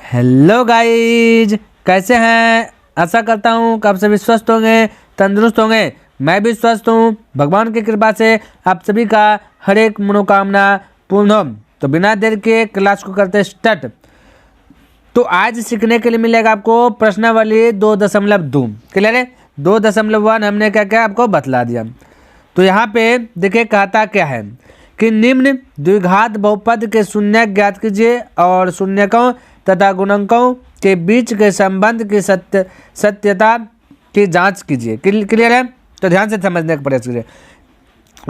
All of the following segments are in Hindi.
हेलो गाइज, कैसे हैं? आशा करता हूँ कि आप सभी स्वस्थ होंगे, तंदुरुस्त होंगे। मैं भी स्वस्थ हूँ। भगवान की कृपा से आप सभी का हर एक मनोकामना पूर्ण हो। तो बिना देर के क्लास को करते स्टार्ट। तो आज सीखने के लिए मिलेगा आपको प्रश्नावली 2.2। क्लियर है? 2.1 हमने क्या क्या आपको बतला दिया। तो यहाँ पे देखिए कहता क्या है कि निम्न द्विघात बहुपद के शून्यक ज्ञात कीजिए और शून्यकों तथा गुणकों के बीच के संबंध की सत्यता की जांच कीजिए। क्लियर है? तो ध्यान से समझने का प्रयास कीजिए।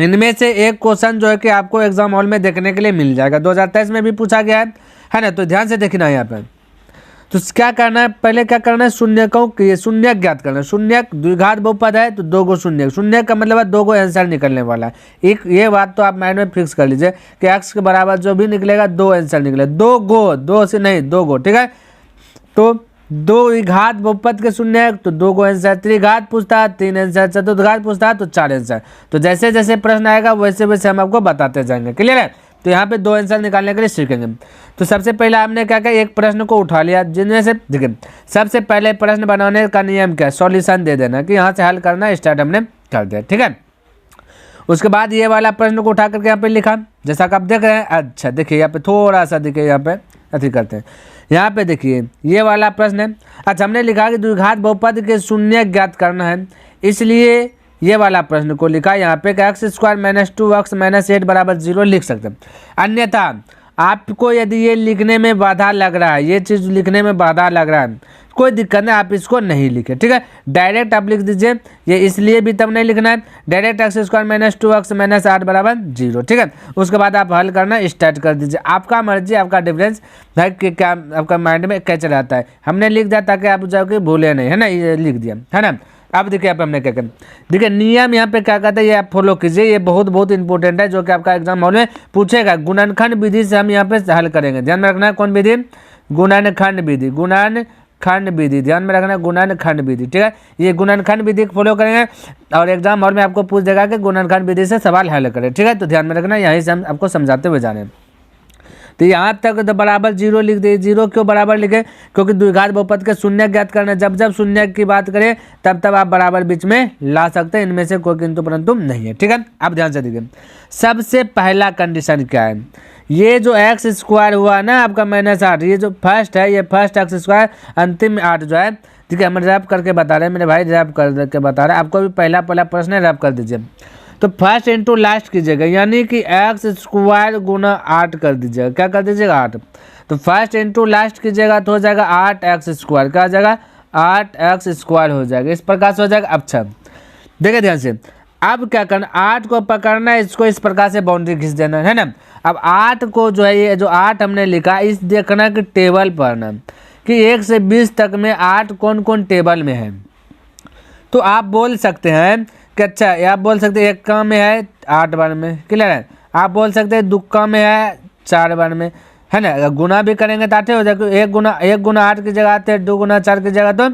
इनमें से एक क्वेश्चन जो है कि आपको एग्जाम हॉल में देखने के लिए मिल जाएगा, 2023 में भी पूछा गया है ना। तो ध्यान से देखना है यहाँ पे। तो क्या करना है, पहले क्या करना है, शून्यकों के शून्यक ज्ञात करना है। शून्यक द्विघात बहुपद है तो दो गो शून्यक, शून्यक का मतलब है दो गो आंसर निकलने वाला है। एक ये बात तो आप माइंड में फिक्स कर लीजिए कि x के बराबर जो भी निकलेगा दो आंसर निकले, दो गो, दो से नहीं दो गो, ठीक है। तो दो घात बहुपद के शून्यक तो दो गो आंसर, त्रिघात पूछता है तीन आंसर, चतुर्घात पूछता है तो चार आंसर। तो जैसे जैसे प्रश्न आएगा वैसे वैसे हम आपको बताते जाएंगे। क्लियर है? तो यहाँ पे दो आंसर निकालने के लिए सीखेंगे। तो सबसे पहले हमने क्या किया, एक प्रश्न को उठा लिया जिनमें से देखिए सबसे पहले प्रश्न बनाने का नियम क्या है, सॉल्यूशन दे देना कि यहाँ से हल करना स्टार्ट हमने कर दिया, ठीक है। उसके बाद ये वाला प्रश्न को उठा करके यहाँ पे लिखा, जैसा कि आप देख रहे हैं। अच्छा देखिए यहाँ पे थोड़ा सा देखिए, यहाँ पे अति करते हैं। यहाँ पे देखिए ये वाला प्रश्न है। अच्छा हमने लिखा कि द्विघात बहुपद के शून्य ज्ञात करना है, इसलिए ये वाला प्रश्न को लिखा यहाँ पे x² - 2x - 8 = 0 लिख सकते हैं। अन्यथा आपको यदि ये लिखने में बाधा लग रहा है, ये चीज़ लिखने में बाधा लग रहा है, कोई दिक्कत नहीं, आप इसको नहीं लिखे, ठीक है। डायरेक्ट आप लिख दीजिए, ये इसलिए भी तब नहीं लिखना है। डायरेक्ट x² - 2x - 8 = 0, ठीक है। उसके बाद आप हल करना स्टार्ट कर दीजिए। आपका मर्जी, आपका डिफरेंस है कि क्या आपका माइंड में क्या चल जाता है। हमने लिख दिया ताकि आप जाओगे भूले नहीं, है ना, ये लिख दिया, है ना। अब देखिए यहाँ पे हमने क्या करना, देखिए नियम यहाँ पे क्या कहता है, ये आप फॉलो कीजिए। ये बहुत इंपॉर्टेंट है जो कि आपका एग्जाम हॉल में पूछेगा। गुणनखंड विधि से हम यहाँ पे हल करेंगे। ध्यान में रखना है कौन विधि, गुणनखंड विधि, गुणनखंड विधि, ध्यान में रखना है गुणनखंड विधि, ठीक है। ये गुणनखंड विधि फॉलो करेंगे और एग्जाम हॉल में आपको पूछ देगा कि गुणनखंड विधि से सवाल हल करें, ठीक है। तो ध्यान में रखना, यहीं से हम आपको समझाते हुए जाने। तो यहाँ तक तो बराबर 0 लिख दे। 0 क्यों बराबर लिखे, क्योंकि द्विघात बहुपद के शून्य ज्ञात करना, जब जब शून्य की बात करें तब तब आप बराबर बीच में ला सकते हैं। इनमें से कोई किंतु परंतु नहीं है, ठीक है। अब ध्यान से देखिए, सबसे पहला कंडीशन क्या है, ये जो x² हुआ ना आपका -8, ये जो फर्स्ट है, ये फर्स्ट x², अंतिम 8 जो है, ठीक है। हम रैप करके बता रहे हैं, मेरे भाई रैप करके बता रहे हैं आपको। भी पहला प्रश्न है, रैप कर दीजिए। तो फर्स्ट इंटू लास्ट कीजिएगा, यानी कि x² × 8 कर दीजिएगा। क्या कर दीजिएगा, 8। तो फर्स्ट इंटू लास्ट कीजिएगा तो हो जाएगा 8x²। क्या हो जाएगा, 8x² हो जाएगा। इस प्रकार से हो जाएगा। अच्छा देखिए ध्यान से, अब क्या करना, 8 को पकड़ना है, इसको इस प्रकार से बाउंड्री खींच देना है ना। अब 8 को जो है, ये जो 8 हमने लिखा, इस देखना कि टेबल पढ़ना कि 1 से 20 तक में 8 कौन कौन टेबल में है। तो आप बोल सकते हैं कि अच्छा, आप बोल सकते हैं 1 में है 8 बार में, क्लियर है। आप बोल सकते हैं 2 में है 4 बार में, है ना। अगर गुना भी करेंगे तो 8 हो जाएगा। 1 गुना 8 की जगह आते हैं, 2 गुना 4 की जगह तो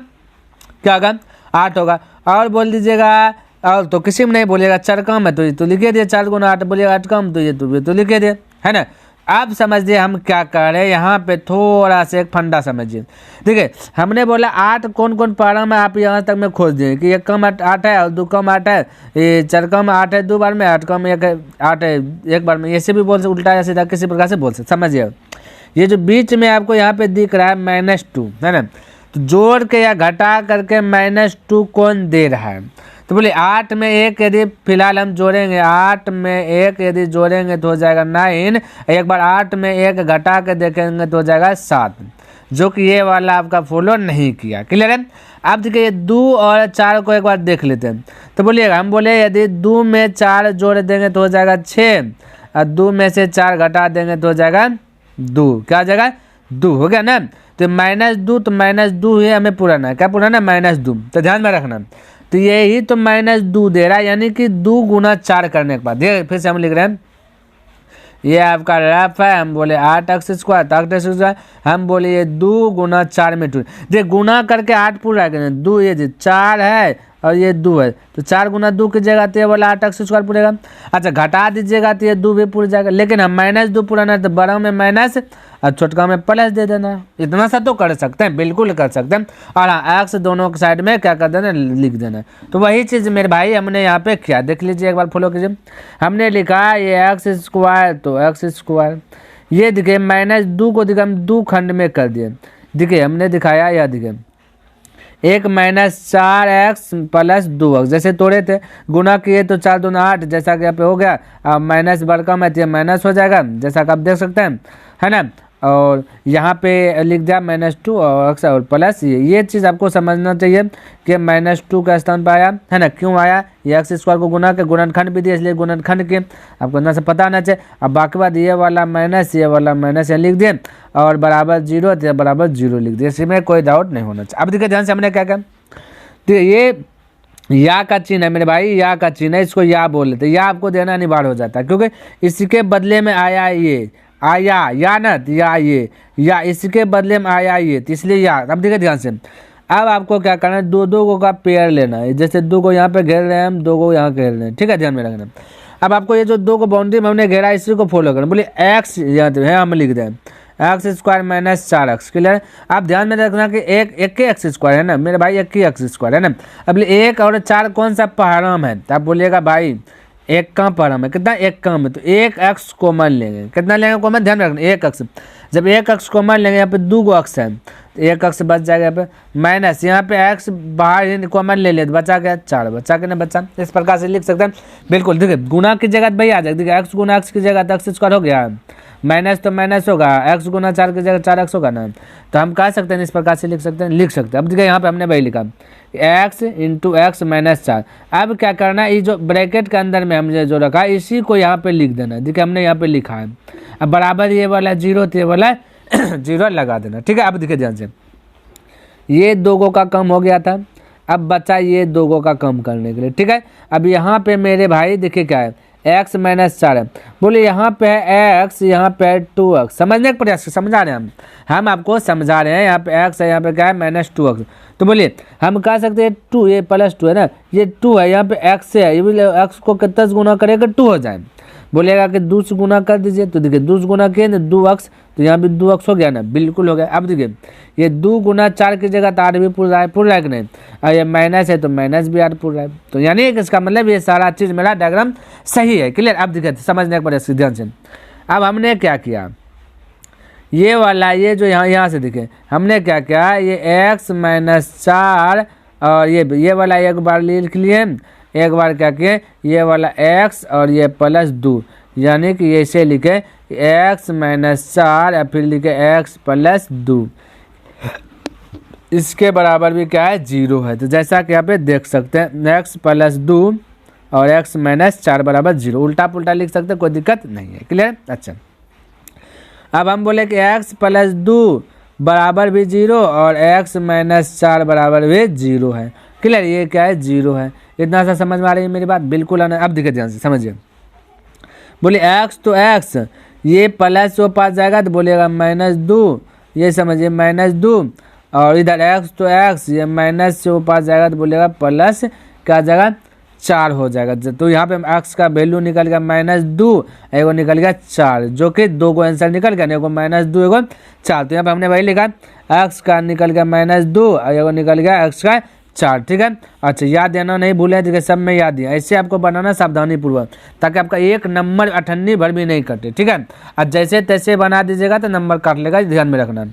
क्या होगा, 8 होगा। और बोल दीजिएगा, और तो किसी में नहीं बोलिएगा 4 कम है तो लिखे दिए, 4 गुना 8 बोलिएगा 8 कम तो ये तो लिखे दिए, है ना। अब समझिए हम क्या कर रहे हैं, यहाँ पे थोड़ा सा एक फंडा समझिए। देखिए हमने बोला 8 कौन कौन पारा में, आप यहाँ तक में खोज दिए कि 1 कम 8 है और 2 कम 8 है, ये 4 कम 8 है 2 बार में, 8 कम 1 8 है 1 बार में। ऐसे भी बोल सकते, उल्टा या सीधा किसी प्रकार से बोल सकते, समझिए। ये जो बीच में आपको यहाँ पे दिख रहा है -2, है ना, तो जोड़ के या घटा करके -2 कौन दे रहा है। तो बोले 8 में 1 यदि फिलहाल हम जोड़ेंगे, 8 में 1 यदि जोड़ेंगे तो हो जाएगा 9। एक बार 8 में 1 घटा के देखेंगे तो हो जाएगा 7, जो कि ये वाला आपका फॉलो नहीं किया। क्लियर है? अब देखिए 2 और 4 को एक बार देख लेते हैं। तो बोलिएगा, हम बोले यदि 2 में 4 जोड़ देंगे तो हो जाएगा 6 और 2 में से 4 घटा देंगे तो हो जाएगा 2। क्या हो जाएगा, 2 हो गया ना। तो -2, तो -2 ही हमें पुराना है, क्या पुराना, -2। तो ध्यान में रखना, तो यही तो -2 दे रहा है, यानी कि 2 गुना 4 करने के बाद। ये फिर से हम लिख रहे हैं, ये आपका रफ है। हम बोले 8x², 8x², हम बोले ये 2 गुना 4 में 2। देखिए गुना करके 8 पूरा करें, 2 ये 4 है और ये 2 है, तो 4 गुना 2 की जगह तो ये वाला 8x² पूरेगा। अच्छा घटा दीजिएगा तो ये 2 भी पूर जाएगा, लेकिन हम -2 पुराना तो बड़ा में माइनस और छोटका में प्लस दे देना। इतना सा तो कर सकते हैं, बिल्कुल कर सकते हैं। और हाँ, एक्स दोनों के साइड में क्या कर देना, लिख देना। तो वही चीज़ मेरे भाई हमने यहाँ पे क्या देख लीजिए, एक बार फॉलो कीजिए। हमने लिखा ये एक्स स्क्वायर, तो एक्स स्क्वायर ये दिखे -2 को दिखे हम 2 खंड में कर दिए। देखिए हमने दिखाया, यह दिखे एक -4x + 2x, जैसे तोड़े थे गुना किए तो 4 दूना 8, जैसा कि यहाँ पे हो गया। अब माइनस बड़का में तो माइनस हो जाएगा, जैसा कि आप देख सकते हैं, है ना। और यहाँ पे लिख दिया -2 और x और प्लस ये चीज़ आपको समझना चाहिए कि -2 का स्थान पर आया, है ना। क्यों आया, ये एक्स स्क्वायर को गुना के गुणनखंड भी दिया, इसलिए गुणनखंड के आपको अंदर से पता होना चाहिए। अब बाकी बात ये वाला माइनस यहाँ लिख दिए और बराबर 0 तो बराबर 0 लिख दिए, इसमें कोई डाउट नहीं होना चाहिए। अब देखिए ध्यान से हमने क्या किया, तो ये या का चिन्ह है मेरे भाई, या का चिन्ह है, इसको या बोल लेते हैं। या आपको देना अनिवार्य हो जाता है क्योंकि इसके बदले में आया ये, आया या ना, या ये, या इसके बदले में आया ये, तो इसलिए या। अब देखिए ध्यान से, अब आपको क्या करना है, दो को का पेयर लेना है। जैसे 2 को यहाँ पे घेर रहे हैं हम, 2 को यहाँ घेर रहे हैं, ठीक है, ध्यान में रखना। अब आपको ये जो 2 को बाउंड्री में हमने घेरा इसी को फॉलो करना। बोलिए एक्स यहाँ है, हम लिख दें एक्स स्क्वायर -4x, क्लियर। आप ध्यान में रखना कि एक ही एक्स स्क्वायर है ना मेरे भाई, एक ही एक्स स्क्वायर है ना। अब 1 और 4 कौन सा पहाड़म है, तो आप बोलिएगा भाई एक का पहाड़म है, कितना एक कम है, तो 1x कॉमन लेंगे। कितना लेंगे कॉमन, ध्यान रखना 1x। जब 1x कॉमन लेंगे, यहाँ पे 2 x है तो 1x बच जाएगा, यहाँ पे माइनस, यहाँ पे x बाहर कॉमन ले लिया तो बचा गया 4, बचा के ना बचा। इस प्रकार से लिख सकते हैं, बिल्कुल। देखिए गुना की जगह भाई आ जाएगा, देखिए x गुना x की जगह तो एक्स स्क्वायर हो गया, माइनस तो माइनस होगा, x गुना 4 की जगह 4x होगा ना। तो हम कह सकते हैं इस प्रकार से लिख सकते हैं। अब देखिए यहाँ पे हमने वही लिखा x × x - 4। अब क्या करना है, ये जो ब्रैकेट के अंदर में हमने जो रखा है इसी को यहाँ पे लिख देना। देखिए हमने यहाँ पे लिखा है, अब बराबर ये वाला 0 तो ये वाला 0 लगा देना, ठीक है। अब देखिए ध्यान से, ये 2 का कम हो गया था, अब बचा ये 2 का कम करने के लिए, ठीक है। अब यहाँ पे मेरे भाई देखिए क्या है, x - 4 है। बोले यहाँ पे है x, यहाँ पे है 2x। समझने का प्रयास समझा रहे हैं हम आपको समझा रहे हैं। यहाँ पे x है, यहाँ पे क्या है -2x। तो बोलिए हम कह सकते हैं 2, ये +2 है ना, ये 2 है, यहाँ पे x है, ये बोले x को कितना गुना करेगा 2 हो जाए। बोलेगा कि 2 से गुना कर दीजिए, तो देखिए 2 से गुना किए ना 2x, तो यहाँ भी 2x हो गया ना, बिल्कुल हो गया। अब देखिए ये 2 गुना 4 की जगह तो 8 भी पूरा है कि नहीं, और ये माइनस है तो माइनस भी 8 पूरा है। तो यानी कि इसका मतलब ये सारा चीज़ मेरा डायग्राम सही है, क्लियर। अब देखिए समझने के बाद ध्यान से, अब हमने क्या किया, ये वाला ये जो यहाँ से दिखे हमने क्या किया, ये x - 4 और ये वाला एक बार लिख लिए, एक बार क्या किए, ये वाला x और ये +2, यानी कि ऐसे लिखे x - 4 या फिर लिखे x +2, इसके बराबर भी क्या है 0 है। तो जैसा कि यहाँ पे देख सकते हैं x +2 और x - 4 बराबर 0, उल्टा पुल्टा लिख सकते हैं, कोई दिक्कत नहीं है, क्लियर। अच्छा अब हम बोले कि x +2 बराबर भी 0 और x - 4 बराबर भी 0 है, क्लियर। ये क्या है 0 है, इतना सा समझ में आ रही है मेरी बात, बिल्कुल आना। अब देखिए ध्यान से समझिए, बोले x तो x, ये प्लस वो पास जाएगा तो बोलेगा -2, ये समझिए -2, और इधर x तो x, ये माइनस से वो पास जाएगा तो बोलेगा प्लस क्या जाएगा 4 हो जाएगा। तो यहाँ पे x का वैल्यू निकल गया -2, एगो निकल गया 4, जो कि 2 को आंसर निकल गया, एगो -2 एगो 4। तो यहाँ पे हमने वही लिखा x का निकल गया -2 और एगो निकल गया x का 4, ठीक है। अच्छा याद देना नहीं भूलें, देखिए सब में याद दिया, ऐसे आपको बनाना सावधानी पूर्वक, ताकि आपका एक नंबर 98 भर भी नहीं कटे, ठीक है। और जैसे तैसे बना दीजिएगा तो नंबर काट लेगा, ध्यान में रखना।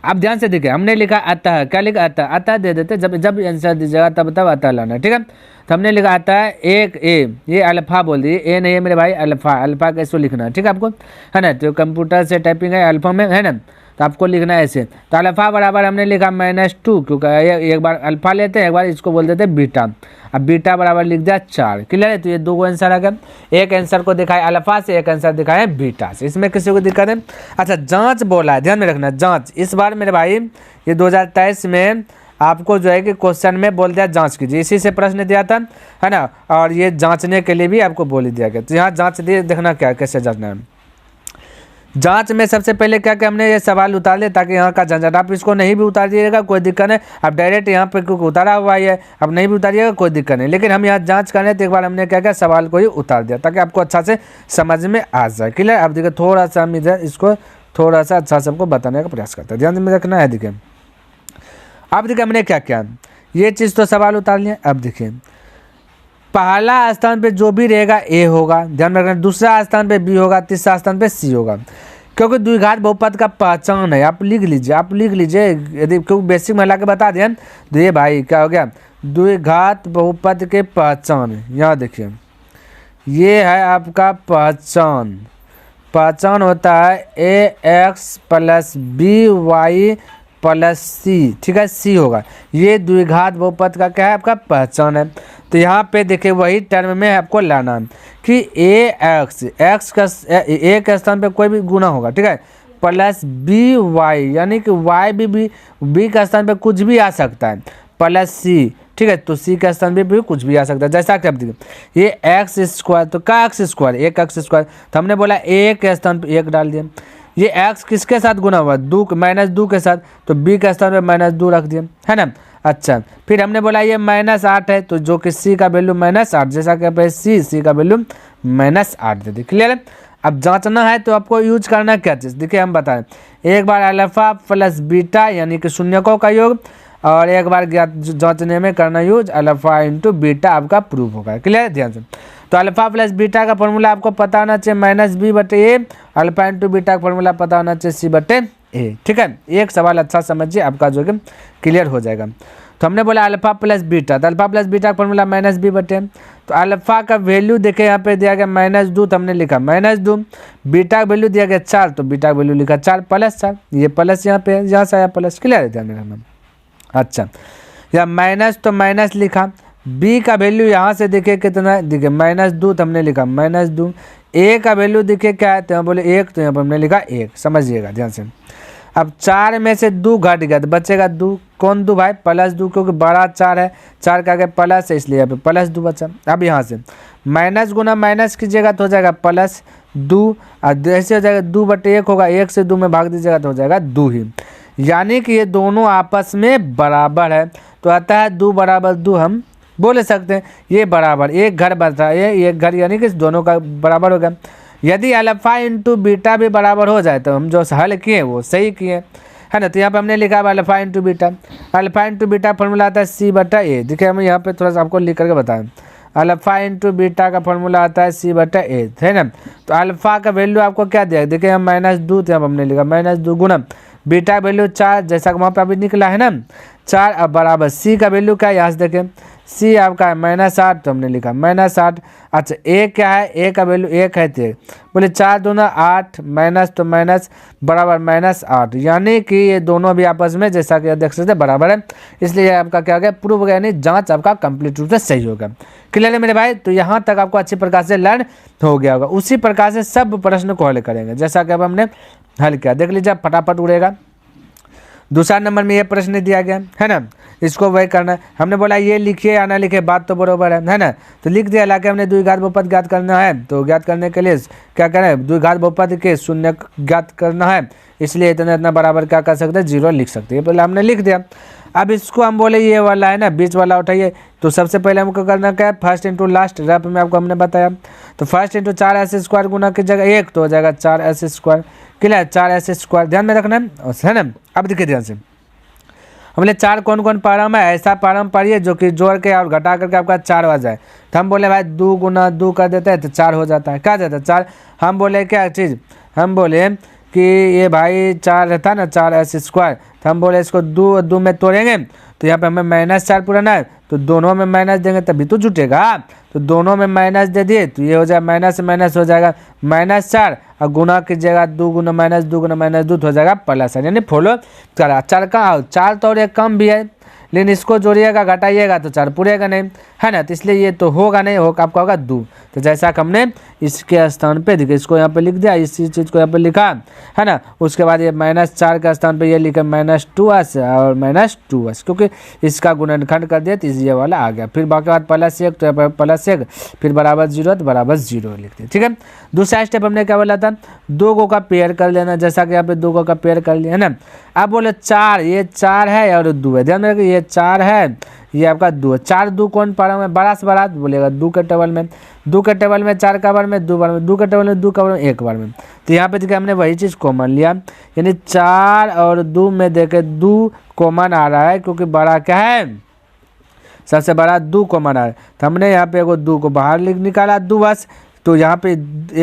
अब ध्यान से देखिए हमने लिखा अतः, क्या लिखा अतः दे देते, जब आंसर दीजिएगा तब अतः लाना, ठीक है। तो हमने लिखा अतः एक ए, ये अल्फा बोल दिए, ए नहीं है मेरे भाई अल्फा कैसे लिखना है, ठीक है आपको, है ना। तो कंप्यूटर से टाइपिंग है अल्फा में, है ना, तो आपको लिखना है ऐसे। तो अल्फा बराबर हमने लिखा -2, क्योंकि एक बार अल्फा लेते हैं, एक बार इसको बोल देते हैं बीटा। अब बीटा बराबर लिख दिया 4, क्लियर है। तो ये 2 आंसर आ गया, एक आंसर को दिखाए अल्फा से, एक आंसर दिखाए बीटा से, इसमें किसी को दिक्कत है। अच्छा जांच बोला है, ध्यान में रखना जांच, इस बार मेरे भाई ये 2023 में आपको जो है कि क्वेश्चन में बोल दिया जांच कीजिए, इसी से प्रश्न दिया था, है ना, और ये जांचने के लिए भी आपको बोल दिया गया। तो यहाँ जांच दिए, देखना क्या कैसे जांचना है। जांच में सबसे पहले क्या कि हमने ये सवाल उतार लिया ताकि यहाँ का झंझट, आप इसको नहीं भी उतार दीजिएगा कोई दिक्कत नहीं, अब डायरेक्ट यहाँ पे क्योंकि उतारा हुआ है, अब नहीं भी उतारिएगा कोई दिक्कत नहीं, लेकिन हम यहाँ जांच कर रहे हैं तो एक बार हमने क्या क्या सवाल को ही उतार दिया ताकि आपको अच्छा से समझ में आ जाए, क्लियर। अब देखिए थोड़ा सा हम इधर इसको थोड़ा सा अच्छा से हमको बताने का प्रयास करता है, ध्यान में रखना है। देखिए अब देखिए हमने क्या किया, ये चीज़ तो सवाल उतार लिया। अब देखिए पहला स्थान पे जो भी रहेगा ए होगा, ध्यान में रखना, दूसरा स्थान पे बी होगा, तीसरा स्थान पे सी होगा, क्योंकि द्विघात बहुपद का पहचान है। आप लिख लीजिए यदि क्योंकि बेसिक में ला के बता दें तो ये भाई क्या हो गया, द्विघात बहुपद के पहचान। यहाँ देखिए ये है आपका पहचान होता है A X plus B Y plus C, ठीक है, सी होगा। ये द्विघात बहुपद का क्या है, आपका पहचान है। तो यहाँ पे देखिए वही टर्म में आपको लाना है कि एक्स का ए के स्थान पे कोई भी गुना होगा, ठीक है, प्लस बी वाई, यानी कि वाई बी का स्थान पे कुछ भी आ सकता है, प्लस सी, ठीक है, तो सी का स्थान पे भी कुछ भी आ सकता है। जैसा कि आप देखिए ये एक्स स्क्वायर, तो क्या एक्स स्क्वायर, एक एक्स स्क्वायर, तो हमने बोला ए के स्थान पे एक डाल दिया। ये एक्स किसके साथ गुना हुआ, -2 के साथ, तो बी के स्थान पे -2 रख दिया, है ना। अच्छा फिर हमने बोला ये -8 है, तो जो कि सी का वैल्यू -8, जैसा कि सी का वैल्यू -8 दे दी। क्लियर है। अब जांचना है तो आपको यूज करना क्या चीज़, देखिए हम बताएं, एक बार अल्फा प्लस बीटा यानी कि शून्यकों का योग, और एक बार जांचने में करना यूज अल्फा इंटू बीटा, आपका प्रूफ होगा। क्लियर है, ध्यान से। तो अल्फा प्लस बीटा का फॉर्मूला आपको पता होना चाहिए -b/a, अल्फा इंटू बीटा का फॉर्मूला पता होना चाहिए c/a, ठीक है। एक सवाल अच्छा समझिए, आपका जो है क्लियर हो जाएगा। तो हमने बोला अल्फा प्लस बीटा, तो अल्फा प्लस बीटा का फॉर्मूला -b/a, तो अल्फा का वैल्यू देखे यहाँ पे दिया गया -2, तो हमने लिखा -2, बीटा का वैल्यू दिया गया 4, तो बीटा का वैल्यू लिखा 4 + 4, ये प्लस यहाँ पे यहाँ से आया प्लस। क्लियर है, ध्यान में रखना। अच्छा या माइनस, तो माइनस लिखा, बी का वैल्यू यहाँ से देखिए कितना है, देखिए -2, तो हमने लिखा -2, ए का वैल्यू देखिए क्या है, तो यहाँ बोले 1, तो यहाँ पर हमने लिखा 1, समझिएगा ध्यान से। अब 4 में से 2 घट गया तो बचेगा 2, कौन 2 भाई, +2, क्योंकि बड़ा 4 है, 4 का आगे प्लस है, इसलिए यहाँ पे +2 बचा। अब यहाँ से माइनस गुना माइनस कीजिएगा तो हो जाएगा +2, और ऐसे हो जाएगा 2/1 होगा, 1 से 2 में भाग दीजिएगा तो हो जाएगा 2 ही, यानी कि ये दोनों आपस में बराबर है। तो आता है 2 = 2, हम बोल सकते हैं ये बराबर, एक घर बचा है, ये एक घर, यानी कि दोनों का बराबर होगा। यदि अल्फा इंटू बीटा भी बराबर हो जाए तो हम जो हल किए वो सही किए, है ना। तो यहाँ पे हमने लिखा है अल्फा इंटू बीटा फॉर्मूला आता है c/a। देखिए हम यहाँ पे थोड़ा सा आपको लिख करके बताएं, अल्फा इंटू बीटा का फॉर्मूला आता है c/a, है ना। तो अल्फा का वैल्यू आपको क्या दिया, देखिए हम -2, तो यहाँ हमने लिखा -2 गुना बीटा वैल्यू 4, जैसा कि वहाँ पे अभी निकला है ना 4, अब बराबर सी का वैल्यू क्या है, यहाँ से देखें सी आपका है -8, तो हमने लिखा -8। अच्छा ए क्या है, ए का वैल्यू 1 है, तो बोले 4 दूना 8, माइनस तो माइनस बराबर -8, यानी कि ये दोनों भी आपस में जैसा कि देख सकते बराबर है, इसलिए आपका क्या हो गया, प्रूफ हो गया, यानी जांच आपका कंप्लीट रूप से सही होगा। क्लियर है मेरे भाई। तो यहाँ तक आपको अच्छी प्रकार से लर्न हो गया होगा। उसी प्रकार से सब प्रश्न को हल करेंगे जैसा कि अब हमने हल किया, देख लीजिए फटाफट उड़ेगा। दूसरा नंबर में ये प्रश्न दिया गया है ना, इसको वही करना है। हमने बोला ये लिखिए या ना लिखिए, बात तो बरोबर है ना। तो लिख दिया, लाके हमने द्विघात बहुपद ज्ञात करना है, तो ज्ञात करने के लिए क्या करें, द्विघात बहुपद के शून्य ज्ञात करना है, इसलिए इतना बराबर क्या कर सकते हैं, 0 लिख सकते हैं। पहले हमने लिख दिया। अब इसको हम बोले ये वाला है ना, बीच वाला उठाइए, तो सबसे पहले हमको करना क्या है, फर्स्ट इंटू लास्ट, रफ में आपको हमने बताया। तो फर्स्ट इंटू 4s² गुना की जगह 1, तो हो जाएगा 4s²। क्लियर, 4s², ध्यान में रखना है ना। अब देखिए ध्यान से, हमने 4 कौन कौन पारम है, ऐसा पारम पढ़िए जो कि जोड़ के और घटा करके आपका 4 आ जाए। तो हम बोले भाई 2 गुना 2 कर देते हैं तो 4 हो जाता है, क्या जाता है 4। हम बोले क्या चीज़, हम बोले कि ये भाई 4 रहता है ना, 4s², तो हम बोले इसको 2 में तोड़ेंगे, तो यहाँ पे हमें -4 पुराना है, तो दोनों में माइनस देंगे तभी तो जुटेगा। तो दोनों में माइनस दे दिए तो ये हो जाएगा माइनस हो जाएगा -4, और गुना कीजिएगा 2 गुना -2 गुना -2 तो हो जाएगा +4, यानी फॉलो करा। 4 का 4 तो और एक कम भी है, लेकिन इसको जोड़िएगा घटाइएगा तो 4 पूरेगा नहीं, है ना। तो इसलिए ये तो होगा नहीं, होगा आपका होगा 2। तो जैसा कि हमने इसके स्थान पे देखिए, इसको यहाँ पे लिख दिया, इसी चीज़ को यहाँ पे लिखा, है ना। उसके बाद ये -4 के स्थान पे ये लिखा -2s और -2s, क्योंकि इसका गुणनखंड कर दिया तो ये वाला आ गया। फिर बाकी बात +1, तो यहाँ पर +1, फिर बराबर 0 तो बराबर 0 लिख दिया, ठीक है। दूसरा स्टेप हमने क्या बोला था, 2 को का पेयर कर लेना, जैसा कि यहाँ पे 2 को का पेयर कर लिया, है ना। अब बोले 4, ये 4 है और 2 है, ध्यान रखिए ये 4 है, ये आपका 2 है। 4 2 कौन पढ़ा में बड़ा से बड़ा बोलेगा 2 के टेबल में, 2 के टेबल में 4 का बार में 2 बार में, 2 के टेबल में 2 का बार में 1 बार में। तो यहाँ पे देखिए हमने वही चीज़ कॉमन लिया, यानी 4 और 2 में देखे 2 कॉमन आ रहा है, क्योंकि बड़ा क्या है, सबसे बड़ा 2 कॉमन आ रहा है। तो हमने यहाँ पे एगो 2 को बाहर निकाला 2 अस, तो यहाँ पे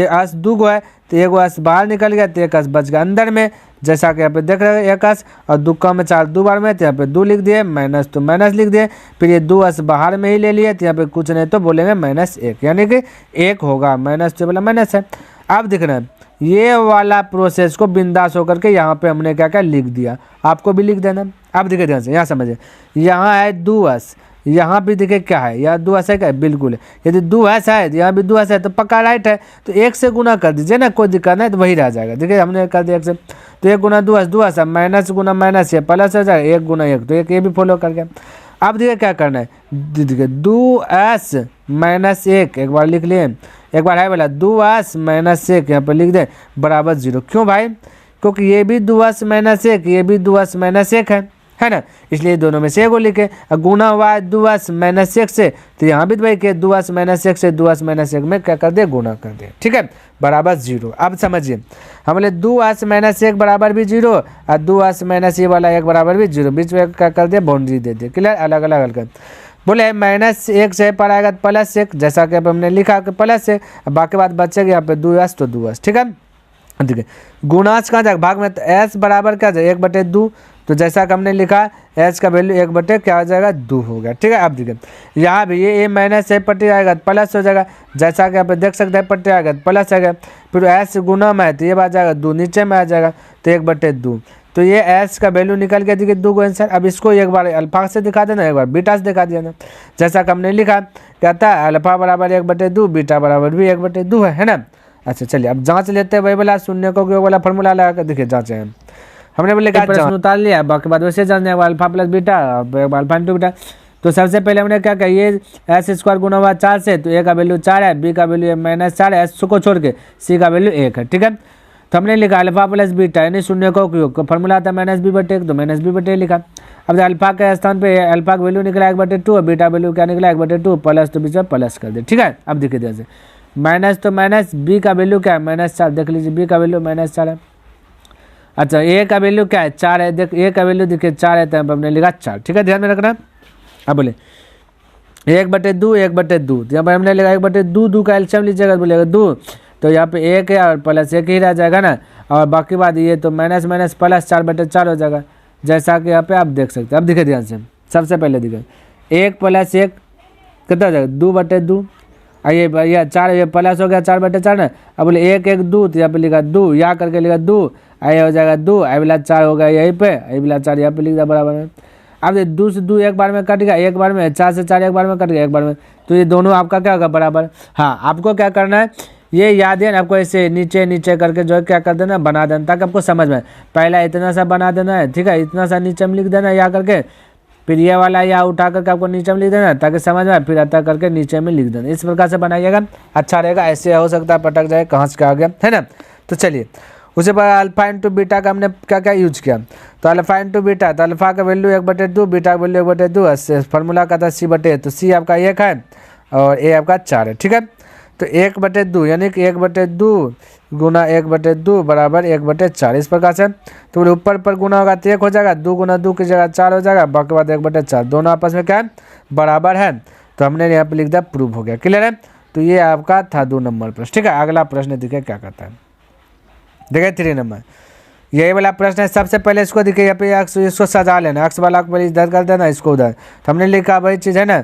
अस 2 गो है, तो एगो अस बाहर निकल गया, तो एक अस बच गया अंदर में, जैसा कि यहाँ पे देख रहे हैं 1 अस और 2 का में 4 2 बार में, तो यहाँ पे 2 लिख दिए, माइनस तो माइनस लिख दिए, फिर ये 2 अस बाहर में ही ले लिए, तो यहाँ पे कुछ नहीं तो बोलेंगे -1, यानी कि 1 होगा, माइनस तो बोला माइनस है। अब दिख रहा है ये वाला प्रोसेस को बिंदास होकर के यहाँ पे हमने क्या क्या लिख दिया, आपको भी लिख देना। अब देखिए ध्यान से, यहाँ समझिए, यहाँ है 2 अस, यहाँ भी देखिए क्या है, यहाँ 2 अस है क्या, बिल्कुल है। यदि 2 अस है तो यहाँ भी 2 अस है, तो पक्का राइट है, तो 1 से गुना कर दीजिए ना, कोई दिक्कत नहीं, तो वही रह जाएगा। देखिए हमने कर दिया 1 से, तो 1 गुना 2 अस 2 अस, माइनस गुना माइनस है प्लस हो जाएगा, 1 गुना 1, तो एक ये भी फॉलो कर गया। अब देखिए क्या करना है, देखिए 2 अस -1 एक बार लिख लिए, एक बार है बोला 2 अस -1 यहाँ पर लिख दे बराबर 0। क्यों भाई, क्योंकि ये भी 2 अस -1, ये भी 2 अस -1 है ना, इसलिए दोनों में से एगो लिखे। गुना हुआ है 2 अस -1 से, तो यहाँ भी भाई के 2 अस -1 से 2 अस -1 में क्या कर दे, गुना कर दे, ठीक है, बराबर 0। अब समझिए हम बोले 2 अस -1 बराबर भी 0 और 2 अस ये वाला 1 बराबर भी 0, बीच में क्या कर दे, बाउंड्री दे दे, क्लियर, अलग अलग अलग। बोले -1 से पर आएगा +1, जैसा कि अब हमने लिखा कि +1, बाकी बात बचेगी यहाँ पे 2 अस तो 2 अस, ठीक है। देखिए गुणांश कहाँ जाएगा, भाग में, तो s बराबर क्या जाएगा 1/2, तो जैसा कि हमने लिखा s का वैल्यू 1 क्या हो जाएगा 2 हो गया, ठीक है। अब देखिए यहाँ भी ये -a पट्टी आएगा प्लस हो जाएगा, जैसा कि यहाँ पे देख सकते हैं पट्टी आएगा प्लस आएगा, फिर s गुना में है तो ये बात जाएगा 2 नीचे में आ जाएगा, तो 1/2, तो ये s का वैल्यू निकल गया, देखिए 2 को आंसर। अब इसको एक बार अल्फा से दिखा देना, एक बार बीटा से दिखा देना, जैसा कि हमने लिखा कहता है अल्फा बराबर 1/2, बीटा बराबर भी 1/2 है ना। अच्छा चलिए अब जांच लेते हैं, वही वाला शून्य को वाला फॉर्मूला लगा कर देखिए जांचे हैं। हमने बोले प्रश्न उतार लिया, बाकी बाद वैसे जान जाएगा alpha plus beta alpha into beta. तो सबसे पहले हमने क्या किया, ये s² गुना हुआ 4 से, तो a का वैल्यू 4 है, b का वैल्यू -4 है, s को छोड़ के c का वैल्यू 1 है, ठीक है। तो हमने लिखा अल्फा प्लस बीटा यानी शून्य का उपयोग, फॉर्मूला आता है -b/1, तो -b/1 लिखा। अब अल्फा के स्थान पे अल्फा का वैल्यू निकला 1/2 और बीटा वैल्यू क्या निकला 1/2, प्लस तो बीच में प्लस कर दे, ठीक है। अब देखिए जैसे माइनस तो माइनस, बी का वैल्यू क्या है -4, देख लीजिए बी का वैल्यू -4 है। अच्छा ए का वैल्यू क्या है 4 है, देख ए का वैल्यू देखिए 4 है, तो हमने लिखा 4, ठीक है, ध्यान में रखना। अब बोले 1/2 1/2, यहाँ पर हमने लिखा 1/2, 2 का एलसीएम लीजिएगा, बोलेगा 2, तो यहाँ पे 1 है और प्लस 1 ही रह जाएगा ना, और बाकी बात ये तो माइनस माइनस प्लस 4/4 हो जाएगा, जैसा कि यहाँ पे आप देख सकते हैं। अब देखिए ध्यान से, सबसे पहले देखिए 1 + 1 कितना हो जाएगा 2/2, आइए भैया 4 ये प्लस हो गया 4/4 ना। अब बोले 1 1 2, तो यहाँ पे लिखा 2, यहाँ करके लिखा 2, आइए हो जाएगा 2, आई वाला 4 हो गया यहीं पे, आई वाला 4 यहाँ पे लिख दिया बराबर में। अब 2 से 2 एक बार में कट गया, एक बार में 4 से 4 एक बार में कट गया एक बार में, तो ये दोनों आपका क्या होगा बराबर। हाँ आपको क्या करना है, ये याद है ना आपको, ऐसे नीचे नीचे करके जो है क्या कर देना, बना देना, ताकि आपको समझ में। पहला इतना सा बना देना है, ठीक है, इतना सा नीचे में लिख देना यहाँ करके, फिर ये वाला यहाँ उठा करके आपको नीचे में लिख देना ताकि समझ में, फिर अतः करके नीचे में लिख देना। इस प्रकार से बनाइएगा, अच्छा रहेगा। ऐसे हो सकता है पटक जाए कहाँ से आ गया, है ना। तो चलिए उसके बाद अल्फा इंटू बीटा का हमने क्या क्या यूज किया, तो अल्फा इंटू बीटा, तो अल्फा का वैल्यू 1/2, बीटा का वैल्यू 1/2, फार्मूला का था c/a, तो c आपका 1 है और a आपका 4 है, ठीक है। तो 1/2 यानी कि 1/2 गुना 1/2 बराबर 1/4, इस प्रकार से। तो बोले ऊपर पर गुना होगा तो 1 हो जाएगा, 2 गुना 2 की जगह 4 हो जाएगा, बाकी बात 1/4, दोनों आपस में क्या है बराबर है। तो हमने यहाँ पे लिख दिया प्रूव हो गया, क्लियर है। तो ये आपका था 2 नंबर प्रश्न, ठीक है। अगला प्रश्न देखिए क्या करता है, देखिए 3 नंबर, यही वाला प्रश्न है। सबसे पहले इसको देखिए, यहाँ पे इसको सजा लेना, अक्स वाला को इधर कर देना, इसको उधर। तो हमने लिखा वही चीज़ है ना,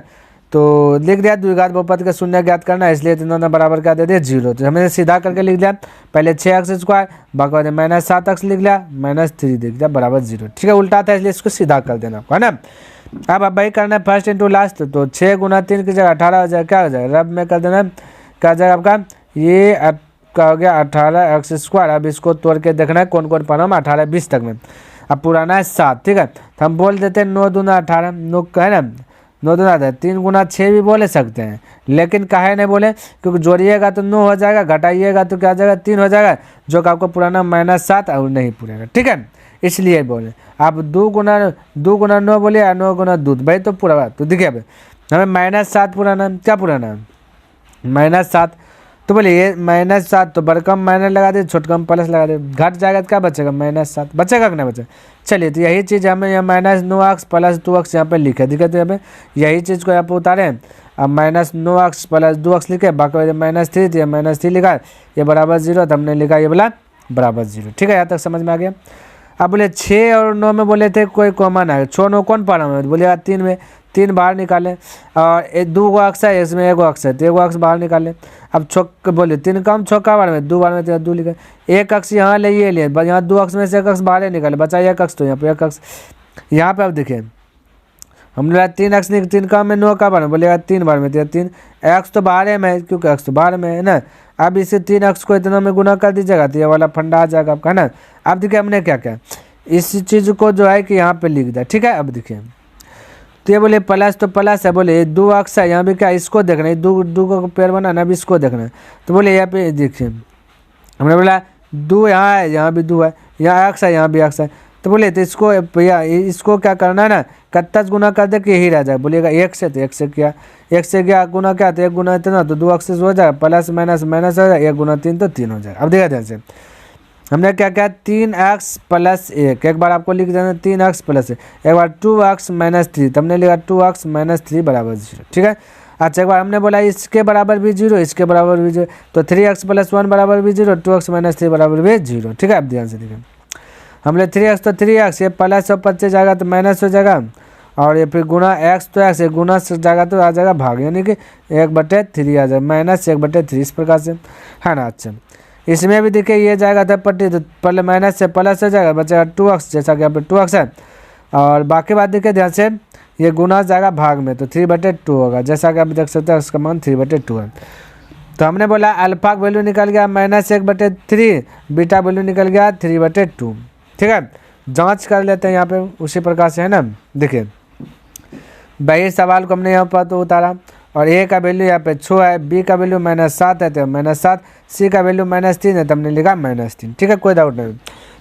तो लिख दिया द्विघात बहुपद का शून्य ज्ञात करना है, इसलिए तीनों बराबर क्या दे दिया 0। तो हमने सीधा करके लिख दिया, पहले 6x², बाकी बाद -7x लिख लिया, -3 लिख दिया बराबर 0, ठीक है। उल्टा था इसलिए इसको सीधा कर देना है ना। अब वही करना है फर्स्ट इंटू लास्ट, तो 6 गुना 3 की जगह 18 हो जाएगा, क्या हो जाएगा रब में कर देना, क्या हो जाएगा आपका, ये आपका हो गया 18x²। अब इसको तोड़ के देखना है कौन कौन पढ़ा हम 18 20 तक में। अब पुराना है 7, ठीक है, तो हम बोल देते हैं 9 दूना 18, 9 का है ना 9 दूना 3 गुना 6 भी बोले सकते हैं, लेकिन काहे नहीं बोले, क्योंकि जोड़िएगा तो 9 हो जाएगा, घटाइएगा तो क्या हो जाएगा 3 हो जाएगा, जो कि आपको पुराना -7 और नहीं पूरेगा, ठीक है। इसलिए बोले। आप 2 गुना 9 बोले या 9 गुना दूध, भाई तो पूरा बात। तो देखिए अब हमें -7 पुराना, क्या पुराना -7, तो बोले ये -7 तो बड़कम माइनस लगा दे, छोटकम प्लस लगा दे, घट जाएगा तो क्या बचेगा -7 बचेगा कि नहीं बचेगा। चलिए तो यही चीज़ हमें यहाँ -9x + 2x यहाँ पे लिखे, दिखे तो यहाँ पे यही चीज़ को यहाँ पे उतारे। अब -9x + 2x लिखे, बाकी -3 तो -3 लिखा, ये बराबर 0, तो हमने लिखा ये बोला बराबर 0। ठीक है, यहाँ तक समझ में आ गया। अब बोले 6 और 9 में बोले थे कोई कॉमन है, 6 9 कौन पढ़ा में, बोले 3 में 3 बाहर निकालें, और 2 अक्स है, इसमें 1 अक्स है, तो 1 अक्स बाहर निकालें। अब छक्का बोले 3 कम, छक्का बार में 2 बार में 2 लिखे, 1 अक्स यहाँ ले, ये लिए, यहाँ 2 अक्स में से 1 अक्स बाहर निकाले, बचा 1 अक्स, तो यहाँ पे 1 अक्स। यहाँ पे अब देखिए हमने 3 अक्स नहीं, 3 कम में 9 का बार में, बोलेगा 3 बार में 3 एक्स तो बाहर है में, क्योंकि एक्स तो बाहर में है ना। अब इसे 3 अक्स को इतना में गुना कर दीजिएगा, तो ये वाला फंडा आ जाएगा आपका ना। अब देखिए हमने क्या क्या इस चीज़ को जो है कि यहाँ पे लिख दिया। ठीक है, अब देखिए तो ये बोले प्लस, तो प्लस है, बोले 2 अक्स है, यहाँ भी क्या इसको देखना है, 2 को पेड़ बनाना, अब इसको देखना है। तो बोले यहाँ पे देखिए हमने बोला 2 यहाँ है, यहाँ भी 2 है, यहाँ एक्स है, यहाँ भी एक्स है, तो बोले तो इसको भैया इसको क्या करना है ना, कत्ता गुना कर दे कि यही रह जाए, बोलिएगा 1 से, तो 1 से किया, 1 से क्या गुना क्या, तो 1 गुना इतना, तो 2 अक्स हो जाएगा, प्लस माइनस माइनस हो जाएगा, 1 गुना 3 तो 3 हो जाएगा। अब देखा ध्यान से हमने क्या किया, 3x + 1, एक बार आपको लिख देना 3x + 1, एक बार 2x - 3, तो हमने लिखा 2x - 3 बराबर 0। ठीक है, अच्छा एक बार हमने बोला इसके बराबर भी 0, इसके बराबर भी 0, तो 3x + 1 बराबर भी 0, 2x - 3 बराबर भी 0। ठीक है, अब ध्यान से देखिए हमने 3x तो 3x, ये प्लस और पच्चीस जाएगा तो माइनस हो जाएगा, और ये फिर गुना x तो x, गुना से जाएगा तो आ जाएगा भाग, यानी कि 1/3 आ जाएगा, -1/3 इस प्रकार से है ना। अच्छा इसमें भी देखिए ये जाएगा था पट्टी, तो पहले माइनस से प्लस हो जाएगा, बचेगा 2x, जैसा कि यहाँ पे 2x है, और बाकी बात देखिए ध्यान से ये गुना जाएगा भाग में, तो 3/2 होगा, जैसा कि आप देख सकते हैं उसका मान 3/2 है। तो हमने बोला अल्फा का वैल्यू निकल गया -1/3, बीटा वैल्यू निकल गया 3/2। ठीक है, जांच कर लेते हैं यहाँ पे उसी प्रकार से, है ना। देखिए भाई सवाल को हमने यहाँ पर तो उतारा, और ए का वैल्यू यहाँ पे 6 है, बी का वैल्यू -7 है तो -7, सी का वैल्यू -3 है तो हमने लिखा -3। ठीक है, कोई डाउट नहीं।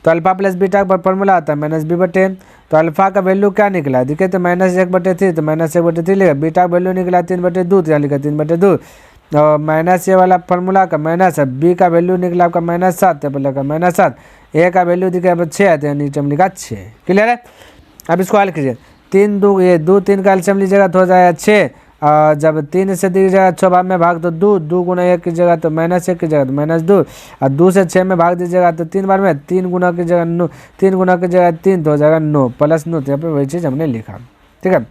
तो अल्फा प्लस बीटा पर फॉर्मूला आता है -b/, तो अल्फा का वैल्यू क्या निकला, देखिए तो -1/3, तो -1/3 लिखा, बीटा का वैल्यू निकला 3/2, तो यहाँ लिखा 3/2, और माइनस ये वाला फार्मूला का माइनस है, बी का वैल्यू निकला आपका -7, तो बोला का -7, ए का वैल्यू दिखा 6 है तो नीचे में लिखा 6। क्लियर है, अब इसको हल कीजिए, 3 2 ये 2 3 का एलसीएम लीजिएगा तो हो जाएगा 6, और जब 3 से दीजिएगा 6 भाग में भाग तो 2 गुना 1 की जगह तो -1 की जगह तो -2, और 2 से 6 में भाग दीजिएगा तो 3 बार में 3 गुना की जगह 9, 3 गुना की जगह 3 तो हो जाएगा 9 + 9, तो यहाँ पे वही चीज़ हमने लिखा। ठीक है,